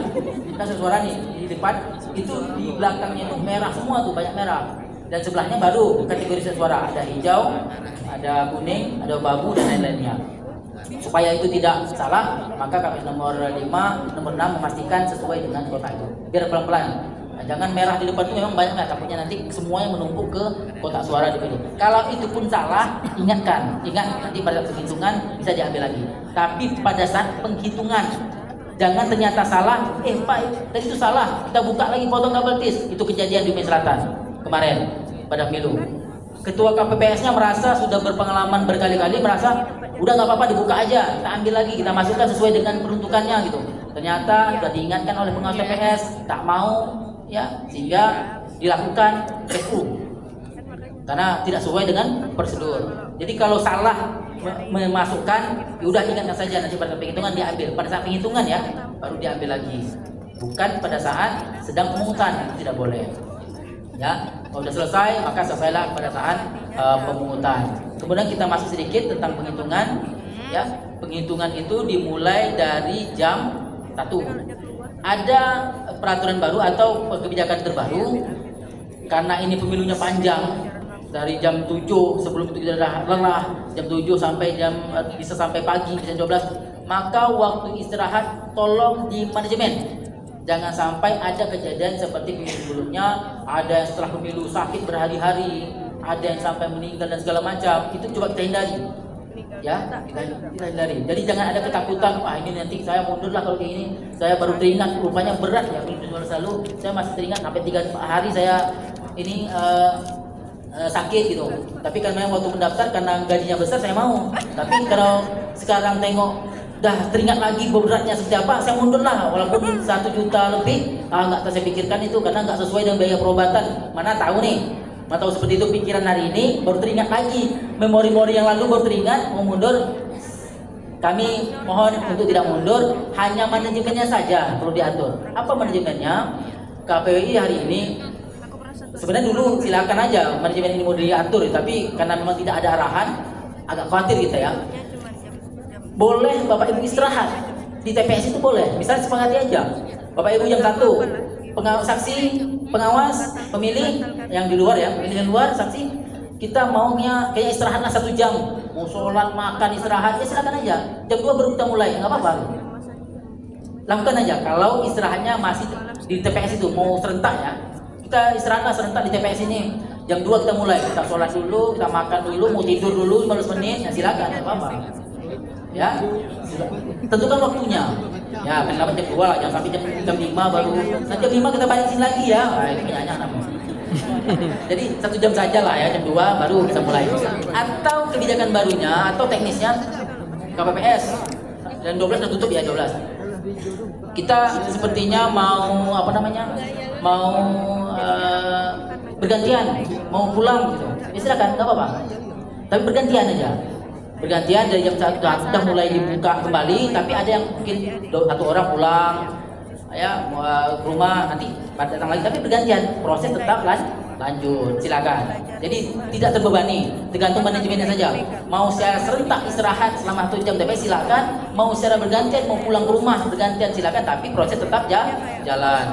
Kan surat suara nih di depan itu di belakangnya itu merah semua tuh, banyak merah. Dan sebelahnya baru kategori surat suara, ada hijau, ada kuning, ada abu-abu dan lain-lainnya. Supaya itu tidak salah, maka KPS nomor 5, nomor 6 memastikan sesuai dengan kotak itu. Biar pelan-pelan. Nah, jangan merah di depan itu memang banyak, takutnya nanti semuanya menumpuk ke kotak suara DPD. Kalau itu pun salah, ingat nanti pada penghitungan bisa diambil lagi. Tapi pada saat penghitungan, jangan ternyata salah, Pak tadi itu salah, kita buka lagi potong double tis. Itu kejadian di Mei Selatan kemarin pada pemilu. Ketua KPPS-nya merasa sudah berpengalaman berkali-kali, merasa udah nggak apa-apa dibuka aja, kita ambil lagi, kita masukkan sesuai dengan peruntukannya gitu. Ternyata sudah diingatkan oleh pengawas TPS, tak mau ya, sehingga dilakukan FU karena tidak sesuai dengan prosedur. Jadi kalau salah memasukkan, ya udah ingatkan saja, nanti pada penghitungan diambil. Pada saat penghitungan ya baru diambil lagi, bukan pada saat sedang pemungutan, itu tidak boleh. Ya, kalau sudah selesai maka selesailah pada saat pemungutan. Kemudian kita masuk sedikit tentang penghitungan. Ya, penghitungan itu dimulai dari jam 1. Ada peraturan baru atau kebijakan terbaru karena ini pemilunya panjang, dari jam 7 sebelum itu kita sudah lelah, jam 7 sampai bisa sampai pagi, bisa 12, maka waktu istirahat tolong di manajemen. Jangan sampai ada kejadian seperti pemilu sebelumnya, ada yang setelah pemilu sakit berhari-hari, ada yang sampai meninggal dan segala macam. Itu coba kita hindari. Ya, kita hindari. Jadi jangan ada ketakutan, ini nanti saya mundur lah kalau kayak gini. Saya baru teringat, rupanya berat ya pemilu lalu. Saya masih teringat sampai 3 hari saya ini sakit gitu. Tapi karena waktu mendaftar karena gajinya besar saya mau. Tapi kalau sekarang tengok dah teringat lagi beratnya seperti apa, saya mundur lah walaupun 1 juta lebih. Nggak saya pikirkan itu karena nggak sesuai dengan biaya perobatan. Mana tahu nih. Atau seperti itu pikiran hari ini, baru teringat lagi memori-memori yang lalu, baru teringat mau mundur Kami mohon untuk tidak mundur, hanya manajemennya saja perlu diatur. Apa manajemennya? KPWI hari ini sebenarnya dulu silakan aja manajemen ini mau diatur, tapi karena memang tidak ada arahan, agak khawatir kita ya. Boleh Bapak Ibu istirahat di TPS itu boleh, misalnya sepakati aja. Bapak Ibu jam 1, saksi, pengawas, pemilih yang di luar ya, pemilih yang luar, saksi. Kita maunya kayak istirahatlah 1 jam, mau sholat, makan, istirahat, ya silakan aja. Jam 2 baru kita mulai, nggak apa-apa. Lakukan aja. Kalau istirahatnya masih di TPS itu mau serentak ya, kita istirahatlah serentak di TPS ini. Jam 2 kita mulai, kita sholat dulu, kita makan dulu, mau tidur dulu 15 menit, ya silakan, nggak apa-apa. Ya, tentukan waktunya. Ya, kenapa jam 2 lah, jangan sampai jam 5 baru. Nanti jam 5 kita balikin lagi ya. Nah, itu penyanyi namanya. Jadi 1 jam saja lah ya, jam 2 baru bisa mulai. Atau kebijakan barunya atau teknisnya KPPS dan 12 sudah tutup ya, 12. Kita sepertinya mau bergantian, mau pulang gitu. Ya silakan, nggak apa-apa. Tapi bergantian aja. Bergantian dari jam 1 sudah mulai dibuka kembali, tapi ada yang mungkin 1 orang pulang ya ke rumah, nanti datang lagi, tapi bergantian, proses tetap lanjut, silakan. Jadi tidak terbebani, tergantung manajemennya saja. Mau secara serentak istirahat selama 1 jam TPS silakan, mau secara bergantian mau pulang ke rumah bergantian silakan, tapi proses tetap jalan.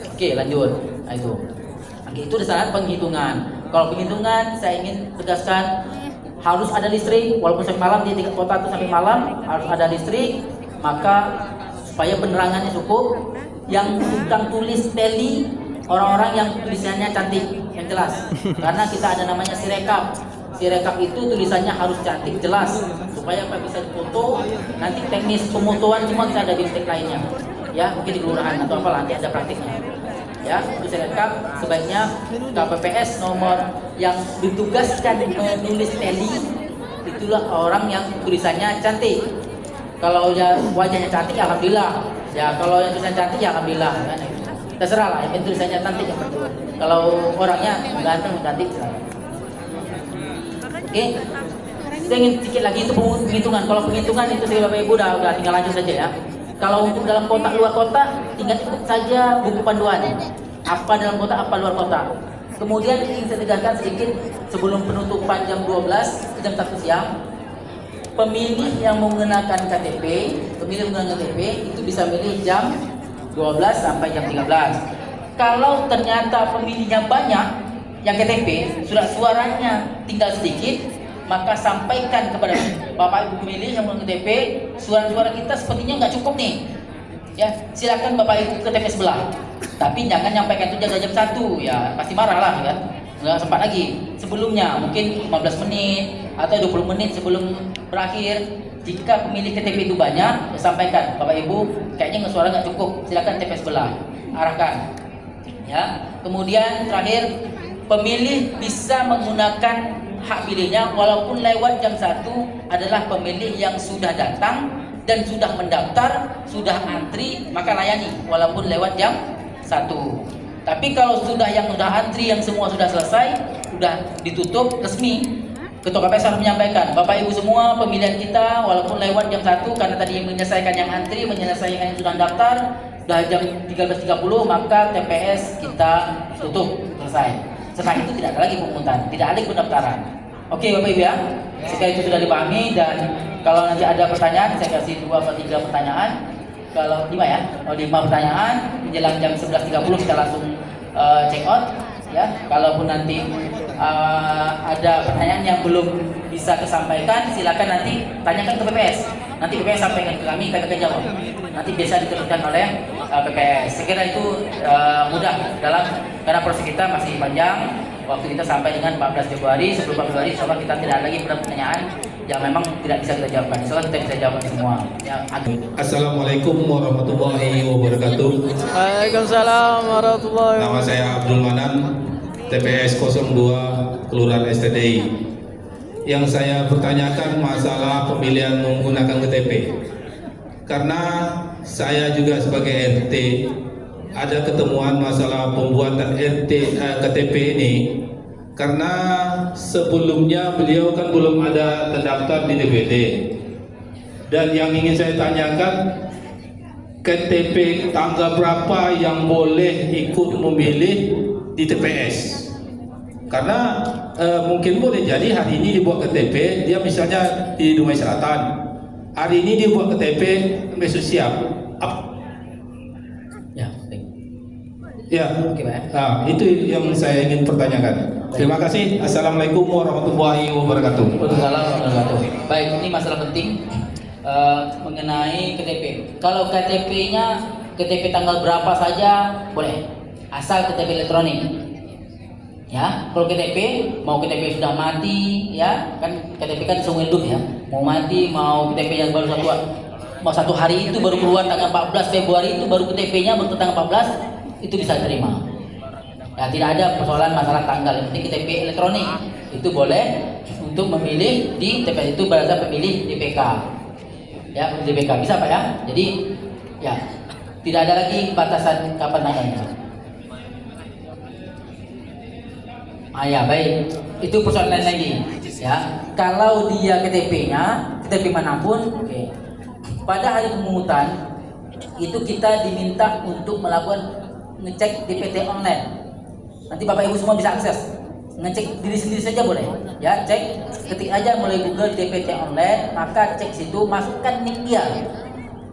Oke, lanjut. Nah itu. Oke, itu dasar penghitungan. Kalau penghitungan saya ingin tegaskan harus ada listrik, walaupun sampai malam di tingkat kota itu sampai malam harus ada listrik, maka supaya penerangannya cukup. Yang tukang tulis teli, orang-orang yang tulisannya cantik, yang jelas. Karena kita ada namanya sirekap. Sirekap itu tulisannya harus cantik, jelas, supaya apa bisa difoto. Nanti teknis pemotoan semua kita ada di titik lainnya. Ya, mungkin di kelurahan atau apa, nanti ada praktiknya. Ya, itu sirekap. Sebaiknya KPPS nomor yang ditugaskan menulis teli itulah orang yang tulisannya cantik. Kalau wajahnya cantik, ya alhamdulillah. Ya kalau yang tulisannya cantik, ya alhamdulillah. Kan? Terserah lah, yang tulisannya cantik yang betul. Kalau orangnya ganteng, cantik. Oke, saya ingin sedikit lagi itu penghitungan. Kalau penghitungan itu saya Bapak Ibu udah tinggal lanjut saja ya. Kalau untuk dalam kota luar kota, tinggal ikut saja buku panduan. Apa dalam kota, apa luar kota. Kemudian ingin saya tegaskan sedikit sebelum penutupan jam 12 jam 1 siang. Pemilih yang menggunakan KTP itu bisa milih jam 12 sampai jam 13. Kalau ternyata pemilihnya banyak yang KTP, surat suaranya tinggal sedikit, maka sampaikan kepada Bapak Ibu pemilih yang menggunakan KTP, suara kita sepertinya nggak cukup nih. Ya, silakan Bapak Ibu ke TPS sebelah. Tapi jangan nyampaikan itu jam 1, ya pasti marah lah kan. Nggak sempat lagi. Sebelumnya mungkin 15 menit atau 20 menit sebelum berakhir. Jika pemilih KTP itu banyak, ya sampaikan Bapak Ibu kayaknya suara nggak cukup, silakan TPS sebelah, arahkan. Ya, kemudian terakhir pemilih bisa menggunakan hak pilihnya walaupun lewat jam 1 adalah pemilih yang sudah datang dan sudah mendaftar, sudah antri, maka layani walaupun lewat jam 1. Tapi kalau sudah antri yang semua sudah selesai, sudah ditutup resmi, Ketua KPS harus menyampaikan, Bapak Ibu semua pemilihan kita walaupun lewat jam 1 karena tadi menyelesaikan yang antri, menyelesaikan yang sudah daftar, sudah jam 13.30 maka TPS kita tutup, selesai. Setelah itu tidak ada lagi pemungutan, tidak ada pendaftaran. Oke Bapak Ibu ya, sekali itu sudah dipahami dan kalau nanti ada pertanyaan saya kasih 2 atau 3 pertanyaan. Kalau 5 ya, kalau 5 pertanyaan menjelang jam 11.30 kita langsung check out ya. Kalaupun nanti ada pertanyaan yang belum bisa kesampaikan, silakan nanti tanyakan ke PPS. Nanti PPS sampaikan ke kami akan jawab. Nanti biasa diteruskan oleh PPS. Saya kira itu mudah karena proses kita masih panjang. Waktu kita sampai dengan 14 Februari. Sebelum 14 Februari, insya Allah kita tidak ada lagi pertanyaan yang memang tidak bisa kita jawabkan. Insya Allah kita bisa jawab semua. Ya, Assalamualaikum warahmatullahi wabarakatuh. Waalaikumsalam warahmatullahi wabarakatuh. Nama saya Abdul Manan, TPS 02 Kelurahan STDI. Yang saya pertanyakan masalah pemilihan menggunakan KTP. Karena saya juga sebagai RT ada ketemuan masalah pembuatan KTP ini. Karena sebelumnya beliau kan belum ada terdaftar di DPD. Dan yang ingin saya tanyakan, KTP tanggal berapa yang boleh ikut memilih di TPS? Karena mungkin boleh jadi hari ini dibuat KTP, dia misalnya di Dumai Selatan, hari ini dibuat KTP besok siap. Ya, baik. Ya, Oke, Pak. nah, itu yang saya ingin pertanyakan. Terima kasih. Assalamualaikum warahmatullahi wabarakatuh. Waalaikumsalam warahmatullahi wabarakatuh. Baik, ini masalah penting mengenai KTP. Kalau KTP-nya KTP tanggal berapa saja boleh, asal KTP elektronik. Ya, kalau KTP mau KTP sudah mati, ya kan KTP kan seumur hidup ya. Mau mati, mau KTP yang baru satu hari itu baru keluar tanggal 14 Februari itu baru KTP-nya baru tanggal 14 itu bisa diterima. Ya, tidak ada persoalan masalah tanggal. Yang penting KTP elektronik itu boleh untuk memilih di TPS itu berarti pemilih DPK. Ya, DPK bisa Pak ya. Jadi ya tidak ada lagi batasan kapan tanggalnya. Ya baik, itu persoalan lain lagi. Ya, kalau dia KTP-nya KTP manapun, oke. Pada hari pemungutan itu kita diminta untuk melakukan ngecek DPT online. Nanti Bapak Ibu semua bisa akses. Ngecek diri sendiri saja boleh. Ya, cek, ketik aja mulai Google DPT online, maka cek situ, masukkan nick dia.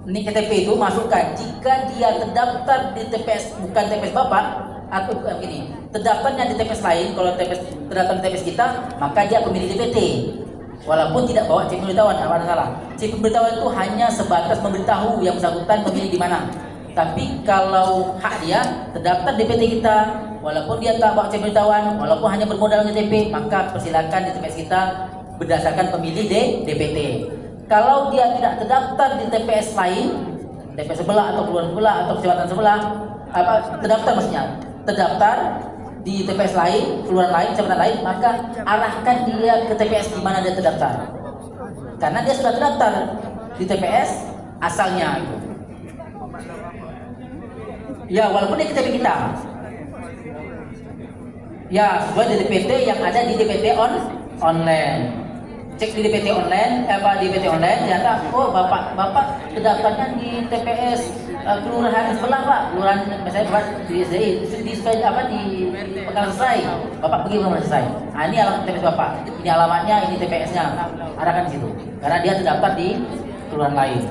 Nick KTP itu masukkan. Jika dia terdaftar di TPS bukan TPS Bapak atau begini, terdaftarnya di TPS lain, kalau TPS terdaftar di TPS kita, maka dia pemilih DPT. Walaupun tidak bawa cek pemberitahuan, apa salah. Cek pemberitahuan itu hanya sebatas memberitahu yang bersangkutan pemilih di mana. Tapi kalau hak dia terdaftar DPT kita, walaupun dia tak bawa cek pemberitahuan, walaupun hanya bermodal KTP, maka persilakan di TPS kita berdasarkan pemilih DPT. Kalau dia tidak terdaftar di TPS lain, TPS sebelah atau kelurahan sebelah atau kecamatan sebelah, terdaftar maksudnya, terdaftar di TPS lain, kelurahan lain, kecamatan lain, maka arahkan dia ke TPS di mana dia terdaftar. Karena dia sudah terdaftar di TPS asalnya. Ya, walaupun dia KTP kita. Ya, sesuai di DPT yang ada di DPT online. Cek di DPT online, DPT online, ternyata, oh bapak terdaftarnya di TPS kelurahan sebelah Pak, kelurahan misalnya Pak di Pekan Selesai, Bapak pergi belum selesai. Nah, ini alamat TPS Bapak, ini alamatnya, ini TPS-nya, arahkan di situ, karena dia terdaftar di kelurahan lain.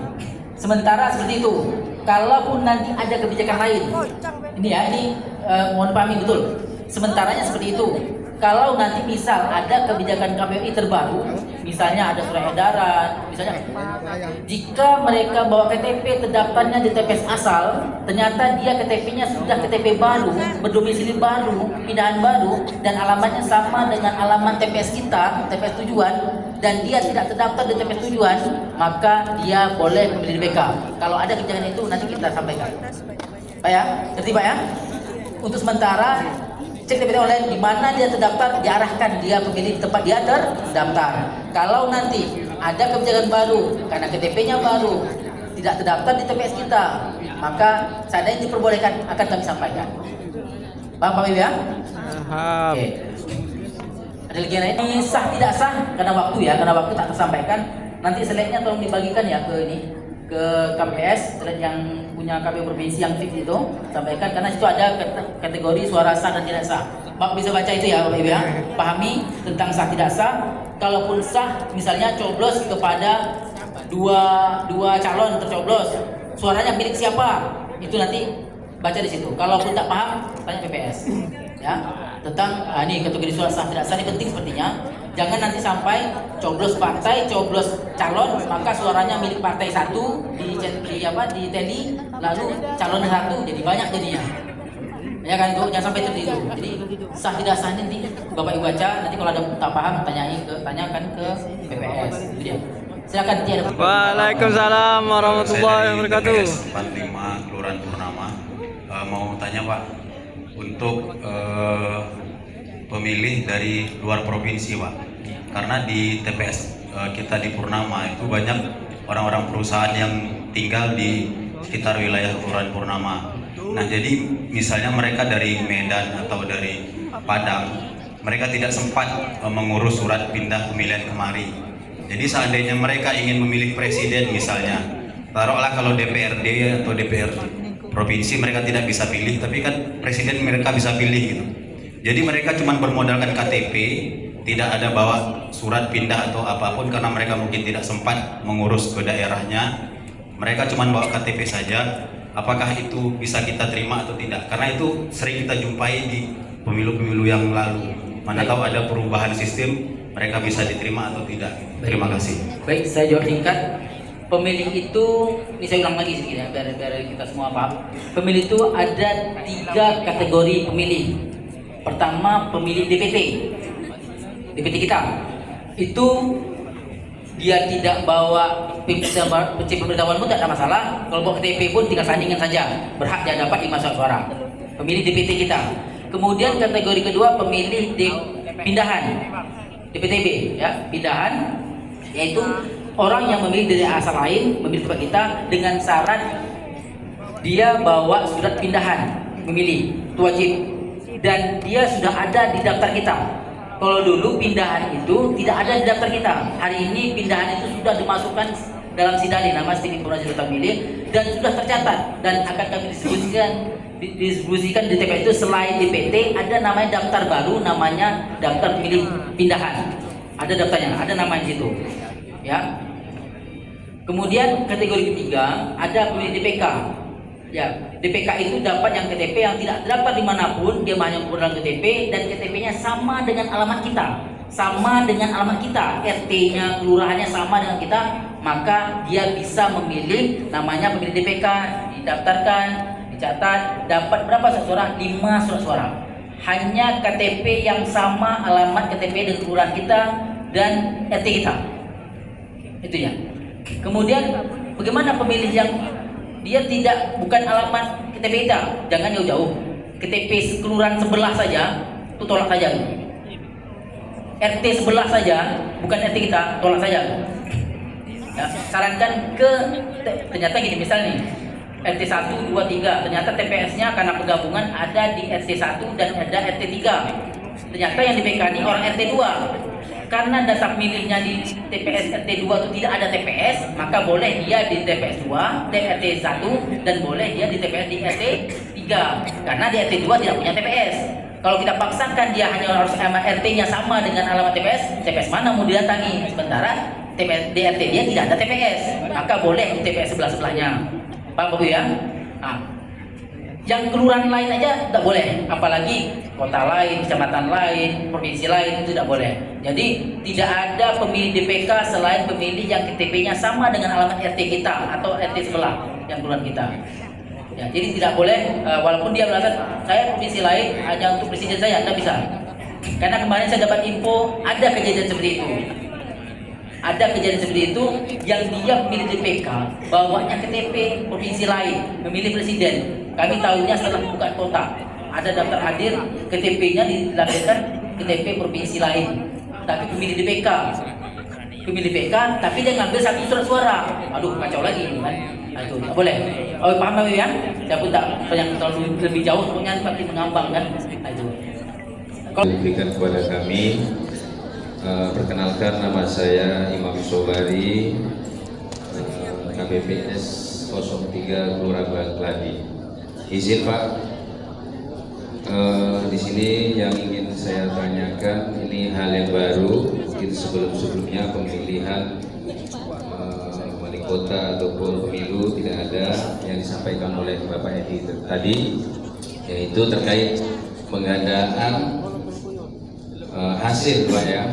Sementara seperti itu, kalaupun nanti ada kebijakan lain, ini mohon pahami betul. Sementaranya seperti itu. Kalau nanti misal ada kebijakan KPUI terbaru, misalnya ada surat edaran, misalnya jika mereka bawa KTP terdaftarnya di TPS asal, ternyata dia KTP-nya sudah KTP baru, berdomisili baru, pindahan baru, dan alamatnya sama dengan alamat TPS kita, TPS tujuan, dan dia tidak terdaftar di TPS tujuan, maka dia boleh memilih DPK. Kalau ada kebijakan itu nanti kita sampaikan. Pak ya, ngerti Pak ya? Untuk sementara cek DPT online di mana dia terdaftar, diarahkan dia pemilih tempat dia terdaftar. Kalau nanti ada kebijakan baru karena KTP-nya baru, tidak terdaftar di TPS kita, maka seandainya diperbolehkan akan kami sampaikan. Paham Pak Ibu ya? Oke. Ada lagi yang lain? Ini sah tidak sah karena waktu ya, karena waktu tak tersampaikan. Nanti slide-nya tolong dibagikan ya ke KPS, slide yang punya KPU provinsi yang fix itu, sampaikan karena itu ada kategori suara sah dan tidak sah. Bapak bisa baca itu ya Bapak Ibu ya. Pahami tentang sah tidak sah. Kalaupun sah, misalnya coblos kepada dua calon tercoblos, suaranya milik siapa? Itu nanti baca di situ. Kalaupun tak paham, tanya PPS. Ya, tentang ini kategori suara sah tidak sah ini penting sepertinya. Jangan nanti sampai coblos partai, coblos calon, maka suaranya milik partai satu di teli, lalu calon satu jadi banyak jadinya. Ya kan itu, jangan sampai seperti itu. Jadi sah tidak sah nanti Bapak Ibu baca, nanti kalau ada tak paham tanyakan ke PPS. Itu dia. Silakan dia. Waalaikumsalam warahmatullahi wabarakatuh. 45 Kelurahan Purnama. Mau tanya Pak, untuk pemilih dari luar provinsi Pak, karena di TPS kita di Purnama itu banyak orang-orang perusahaan yang tinggal di sekitar wilayah Kelurahan Purnama. Nah jadi misalnya mereka dari Medan atau dari Padang, mereka tidak sempat mengurus surat pindah pemilihan kemari. Jadi seandainya mereka ingin memilih presiden misalnya, taruhlah kalau DPRD atau DPR provinsi mereka tidak bisa pilih, tapi kan presiden mereka bisa pilih gitu. Jadi mereka cuma bermodalkan KTP, tidak ada bawa surat pindah atau apapun karena mereka mungkin tidak sempat mengurus ke daerahnya. Mereka cuma bawa KTP saja. Apakah itu bisa kita terima atau tidak? Karena itu sering kita jumpai di pemilu-pemilu yang lalu. Mana tahu ada perubahan sistem, mereka bisa diterima atau tidak. Terima kasih. Baik, saya jawab singkat. Pemilih itu, ini saya ulang lagi sedikit ya, biar kita semua paham. Pemilih itu ada 3 kategori pemilih. Pertama, pemilih DPT kita. Itu dia tidak bawa pemberitahuan pun tidak ada masalah. Kalau bawa KTP pun tinggal sandingkan saja, berhak dia dapat 5 suara. Pemilih DPT kita. Kemudian kategori kedua pemilih pindahan, DPTB ya, pindahan, yaitu orang yang memilih dari asal lain, memilih tempat kita dengan syarat dia bawa surat pindahan memilih, itu wajib, dan dia sudah ada di daftar kita. Kalau dulu pindahan itu tidak ada di daftar kita. Hari ini pindahan itu sudah dimasukkan dalam Sidali, nama Sistem Informasi Data Pemilih, dan sudah tercatat dan akan kami distribusikan di TPS itu. Selain DPT ada namanya daftar baru, namanya daftar pemilih pindahan. Ada daftarnya, ada nama di situ. Ya. Kemudian kategori ketiga ada pemilih DPK. Ya, DPK itu dapat yang KTP yang tidak terdapat dimanapun, dia hanya menggunakan KTP dan KTP-nya sama dengan alamat kita, RT-nya, kelurahannya sama dengan kita, maka dia bisa memilih, namanya pemilih DPK, didaftarkan, dicatat, dapat berapa surat suara? 5 surat suara. Hanya KTP yang sama, alamat KTP dengan kelurahan kita dan RT kita. Itu ya. Kemudian bagaimana pemilih yang dia bukan alamat KTP kita, jangan jauh-jauh, KTP kelurahan sebelah saja, itu tolak saja. RT sebelah saja, bukan RT kita, tolak saja. Ya, sarankan ternyata gini, misalnya nih, RT 1, 2, 3, ternyata TPS-nya karena penggabungan ada di RT 1 dan ada RT 3. Ternyata yang DPK ini orang RT 2. Karena data pemilihnya di TPS RT 2 itu tidak ada TPS, maka boleh dia di TPS 2, RT 1, dan boleh dia di TPS di RT 3. Karena di RT 2 tidak punya TPS. Kalau kita paksakan dia hanya harus RT-nya sama dengan alamat TPS mana mau didatangi? Sementara TPS di RT dia tidak ada TPS, maka boleh di TPS sebelah-sebelahnya. Paham Bu ya? Nah, yang kelurahan lain aja tidak boleh, apalagi kota lain, kecamatan lain, provinsi lain itu tidak boleh. Jadi tidak ada pemilih DPK selain pemilih yang KTP-nya sama dengan alamat RT kita atau RT sebelah yang kelurahan kita. Ya, jadi tidak boleh, walaupun dia merasa saya provinsi lain hanya untuk presiden saya, tidak bisa. Karena kemarin saya dapat info ada kejadian seperti itu. Ada kejadian seperti itu yang dia memilih DPK, bawanya KTP provinsi lain, memilih presiden. Kami tahunya setelah buka kota, ada daftar hadir, KTP-nya dilampirkan KTP provinsi lain, tapi pemilih DPK, tapi dia ngambil 1 surat suara. Aduh, kacau lagi kan? Nah, itu nggak boleh. Oh, paham ya? Saya pun tak yang terlalu lebih jauh, pokoknya seperti mengambang kan? Nah, itu. Diberikan kepada kami. Perkenalkan, nama saya Imam Sobari, KPPS 03 Kelurahan Bangkladi. Izin Pak, di sini yang ingin saya tanyakan, ini hal yang baru, mungkin sebelumnya pemilihan wali kota ataupun pemilu tidak ada yang disampaikan oleh Bapak Edi tadi, yaitu terkait penggandaan hasil Pak ya.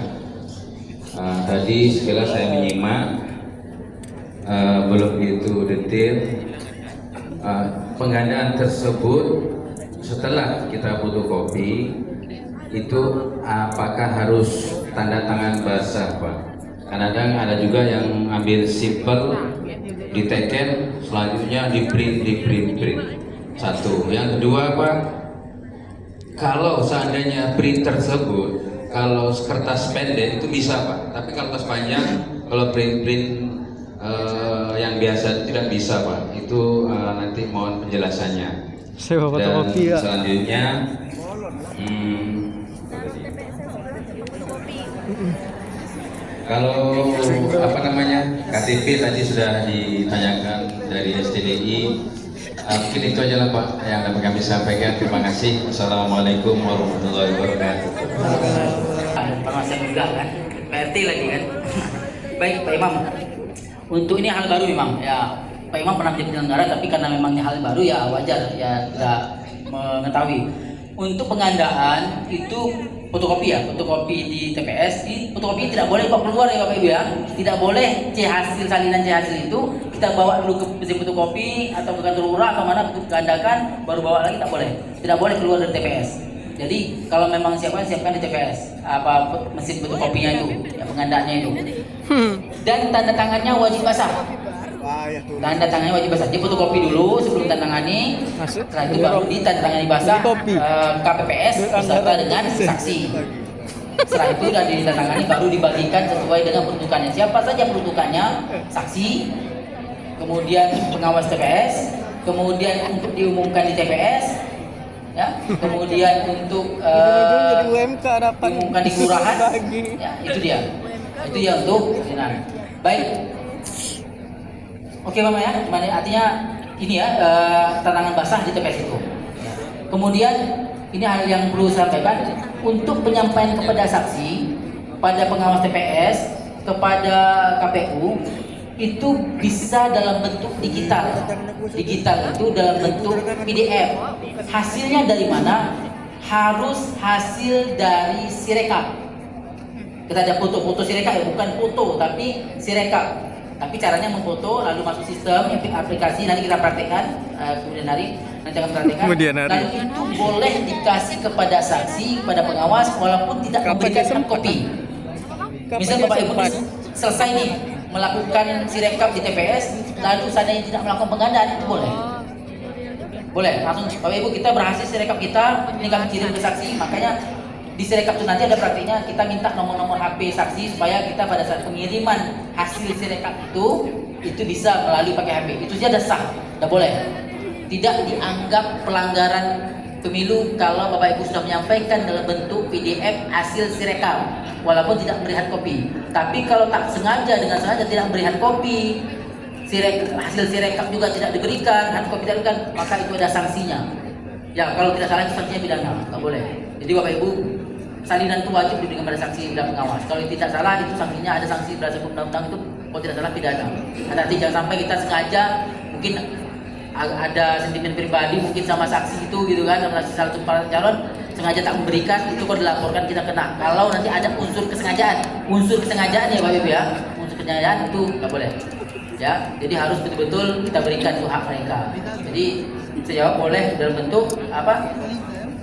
Tadi sekilas saya menyimak, belum begitu detail. Penggandaan tersebut setelah kita fotokopi itu apakah harus tanda tangan basah Pak? Kadang ada juga yang ambil simple, diteken, selanjutnya di print. Satu. Yang kedua Pak, kalau seandainya print tersebut, kalau kertas pendek itu bisa Pak, tapi kalau kertas panjang, kalau print yang biasa tidak bisa Pak. Itu nanti mohon penjelasannya. Dan selanjutnya Kalau apa namanya KTP tadi sudah ditanyakan dari STDI. Mungkin itu aja lah Pak yang dapat kami sampaikan. Terima kasih. Assalamualaikum warahmatullahi wabarakatuh. Pengawasan juga kan, PRT lagi kan. Baik Pak Imam, untuk ini hal baru memang ya. Pak Imam pernah menjadi penyelenggara, tapi karena memang hal baru ya wajar ya tidak mengetahui. Untuk pengandaan itu fotokopi ya, fotokopi di TPS, di fotokopi tidak boleh bawa keluar ya Bapak Ibu ya. Tidak boleh hasil salinan hasil itu kita bawa dulu ke mesin fotokopi atau ke kantor lurah atau mana untuk gandakan baru bawa lagi, tak boleh. Tidak boleh keluar dari TPS. Jadi kalau memang siapkan di TPS apa mesin fotokopinya itu, ya pengandaannya itu. Dan tanda tangannya wajib basah. Tanda tangannya wajib basah. Di fotokopi dulu sebelum tanda tangani. Setelah itu baru ditandatangani basah KPPS beserta dengan saksi. Setelah itu sudah ditandatangani baru dibagikan sesuai dengan peruntukannya. Siapa saja peruntukannya? Saksi, kemudian pengawas TPS, kemudian untuk diumumkan di TPS, ya, kemudian untuk diumumkan di kelurahan, ya, itu dia untuk baik. Oke Mama ya, artinya ini ya tantangan basah di TPS itu. Kemudian ini hal yang perlu saya sampaikan untuk penyampaian kepada saksi, pada pengawas TPS, kepada KPU itu bisa dalam bentuk digital. Digital itu dalam bentuk PDF. Hasilnya dari mana? Harus hasil dari Sirekap. Kita ada foto-foto Sirekap ya, bukan foto tapi Sirekap. Tapi caranya memfoto lalu masuk sistem aplikasi, nanti kita praktekkan kemudian hari nanti akan praktekkan. Dan itu boleh dikasih kepada saksi, kepada pengawas walaupun tidak memberikan hard copy. Misal Bapak Ibu selesai nih melakukan Sirekap di TPS, lalu seandainya tidak melakukan penggandaan, itu boleh. Boleh langsung Bapak Ibu kita berhasil Sirekap kita, ini kami kirim ke saksi, makanya di Sirekap itu nanti ada praktiknya, kita minta nomor-nomor HP saksi supaya kita pada saat pengiriman hasil Sirekap itu bisa melalui pakai HP. Itu saja sudah sah, sudah boleh. Tidak dianggap pelanggaran pemilu kalau Bapak Ibu sudah menyampaikan dalam bentuk PDF hasil Sirekap walaupun tidak memberi hard copy. Tapi kalau tak sengaja dengan sengaja tidak memberi hard copy, hasil Sirekap juga tidak diberikan, hard copy tidak diberikan, maka itu ada sanksinya. Ya kalau tidak salah itu sanksinya pidana, nggak boleh. Jadi Bapak Ibu salinan itu wajib diberikan pada saksi dan pengawas. Kalau tidak salah itu sanksinya ada sanksi berdasarkan undang-undang itu kalau tidak salah pidana. Hati-hati jangan sampai kita sengaja mungkin ada sentimen pribadi mungkin sama saksi itu gitu kan, sama salah satu calon sengaja tak memberikan, itu kalau dilaporkan kita kena. Kalau nanti ada unsur kesengajaan ya Bapak Ibu ya, unsur kesengajaan itu nggak boleh. Ya, jadi harus betul-betul kita berikan itu hak mereka. Jadi saya jawab boleh dalam bentuk apa?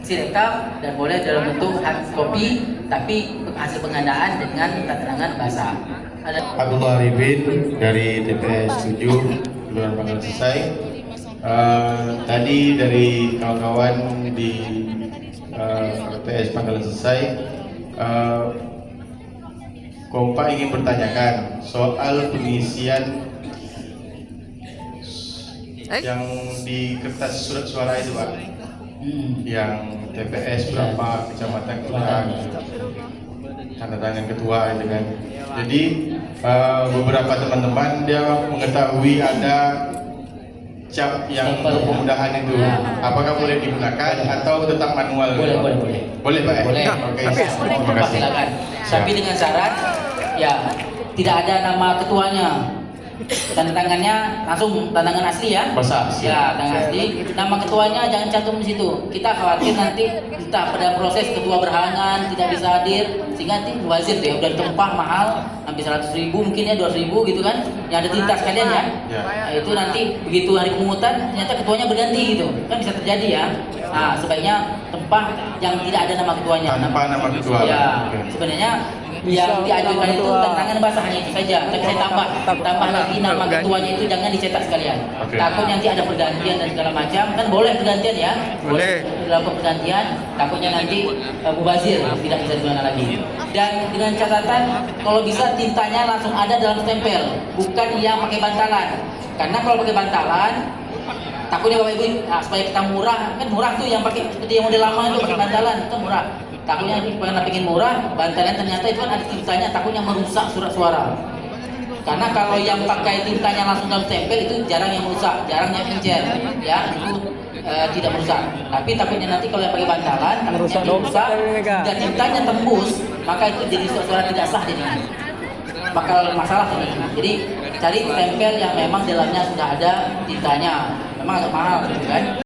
Sirekap dan boleh dalam bentuk hard copy tapi hasil pengandaan dengan tanda tangan basah. Abdullah Arifin dari TPS 7 Kelurahan Pangkalan Selesai. Tadi dari kawan-kawan di TPS Pangkalan Selesai, Kompa ingin bertanyakan soal pengisian yang di kertas surat suara itu Pak. Yang TPS berapa, kecamatan kelurahan, tanda tangan ketua itu kan. Jadi beberapa teman-teman dia mengetahui ada cap yang untuk pemudahan itu. Apakah boleh digunakan atau tetap manual? Boleh Pak. Boleh. Oke. Terima kasih. Silakan. Tapi dengan syarat ya tidak ada nama ketuanya. Tanda tangannya langsung tanda tangan asli ya. Ya, tangan asli. Nama ketuanya jangan cantum di situ. Kita khawatir nanti entah pada proses ketua berhalangan tidak bisa hadir sehingga nanti wazir deh udah tempah mahal hampir 100.000 mungkin ya 200.000 gitu kan. Yang ada tinta sekalian ya. Nah, itu nanti begitu hari pemungutan ternyata ketuanya berganti gitu. Kan bisa terjadi ya. Nah, sebaiknya tempah yang tidak ada nama ketuanya. Tanpa nama ketua. Ya, sebenarnya yang diajukan itu tantangan basah hanya itu saja. Tapi saya tambah lagi nama ketuanya itu jangan dicetak sekalian. Takut nanti ada pergantian dan segala macam. Kan boleh pergantian ya. Boleh dilakukan pergantian. Takutnya nanti mubazir tidak bisa digunakan lagi. Dan dengan catatan kalau bisa tintanya langsung ada dalam stempel, bukan yang pakai bantalan. Karena kalau pakai bantalan takutnya Bapak Ibu supaya kita murah, kan murah tuh yang pakai seperti yang model lama itu pakai bantalan itu murah. takutnya karena pengen murah, bantalan ternyata itu kan ada tintanya, takutnya merusak surat suara. Karena kalau yang pakai tintanya langsung dalam stempel itu jarang yang merusak, jarang yang encer, ya itu tidak merusak. Tapi takutnya nanti kalau yang pakai bantalan, Merusak takutnya merusak dompet, dan tintanya tembus, maka itu jadi surat suara tidak sah jadinya. Bakal masalah ini. Jadi cari stempel yang memang dalamnya sudah ada tintanya, memang agak mahal gitu kan.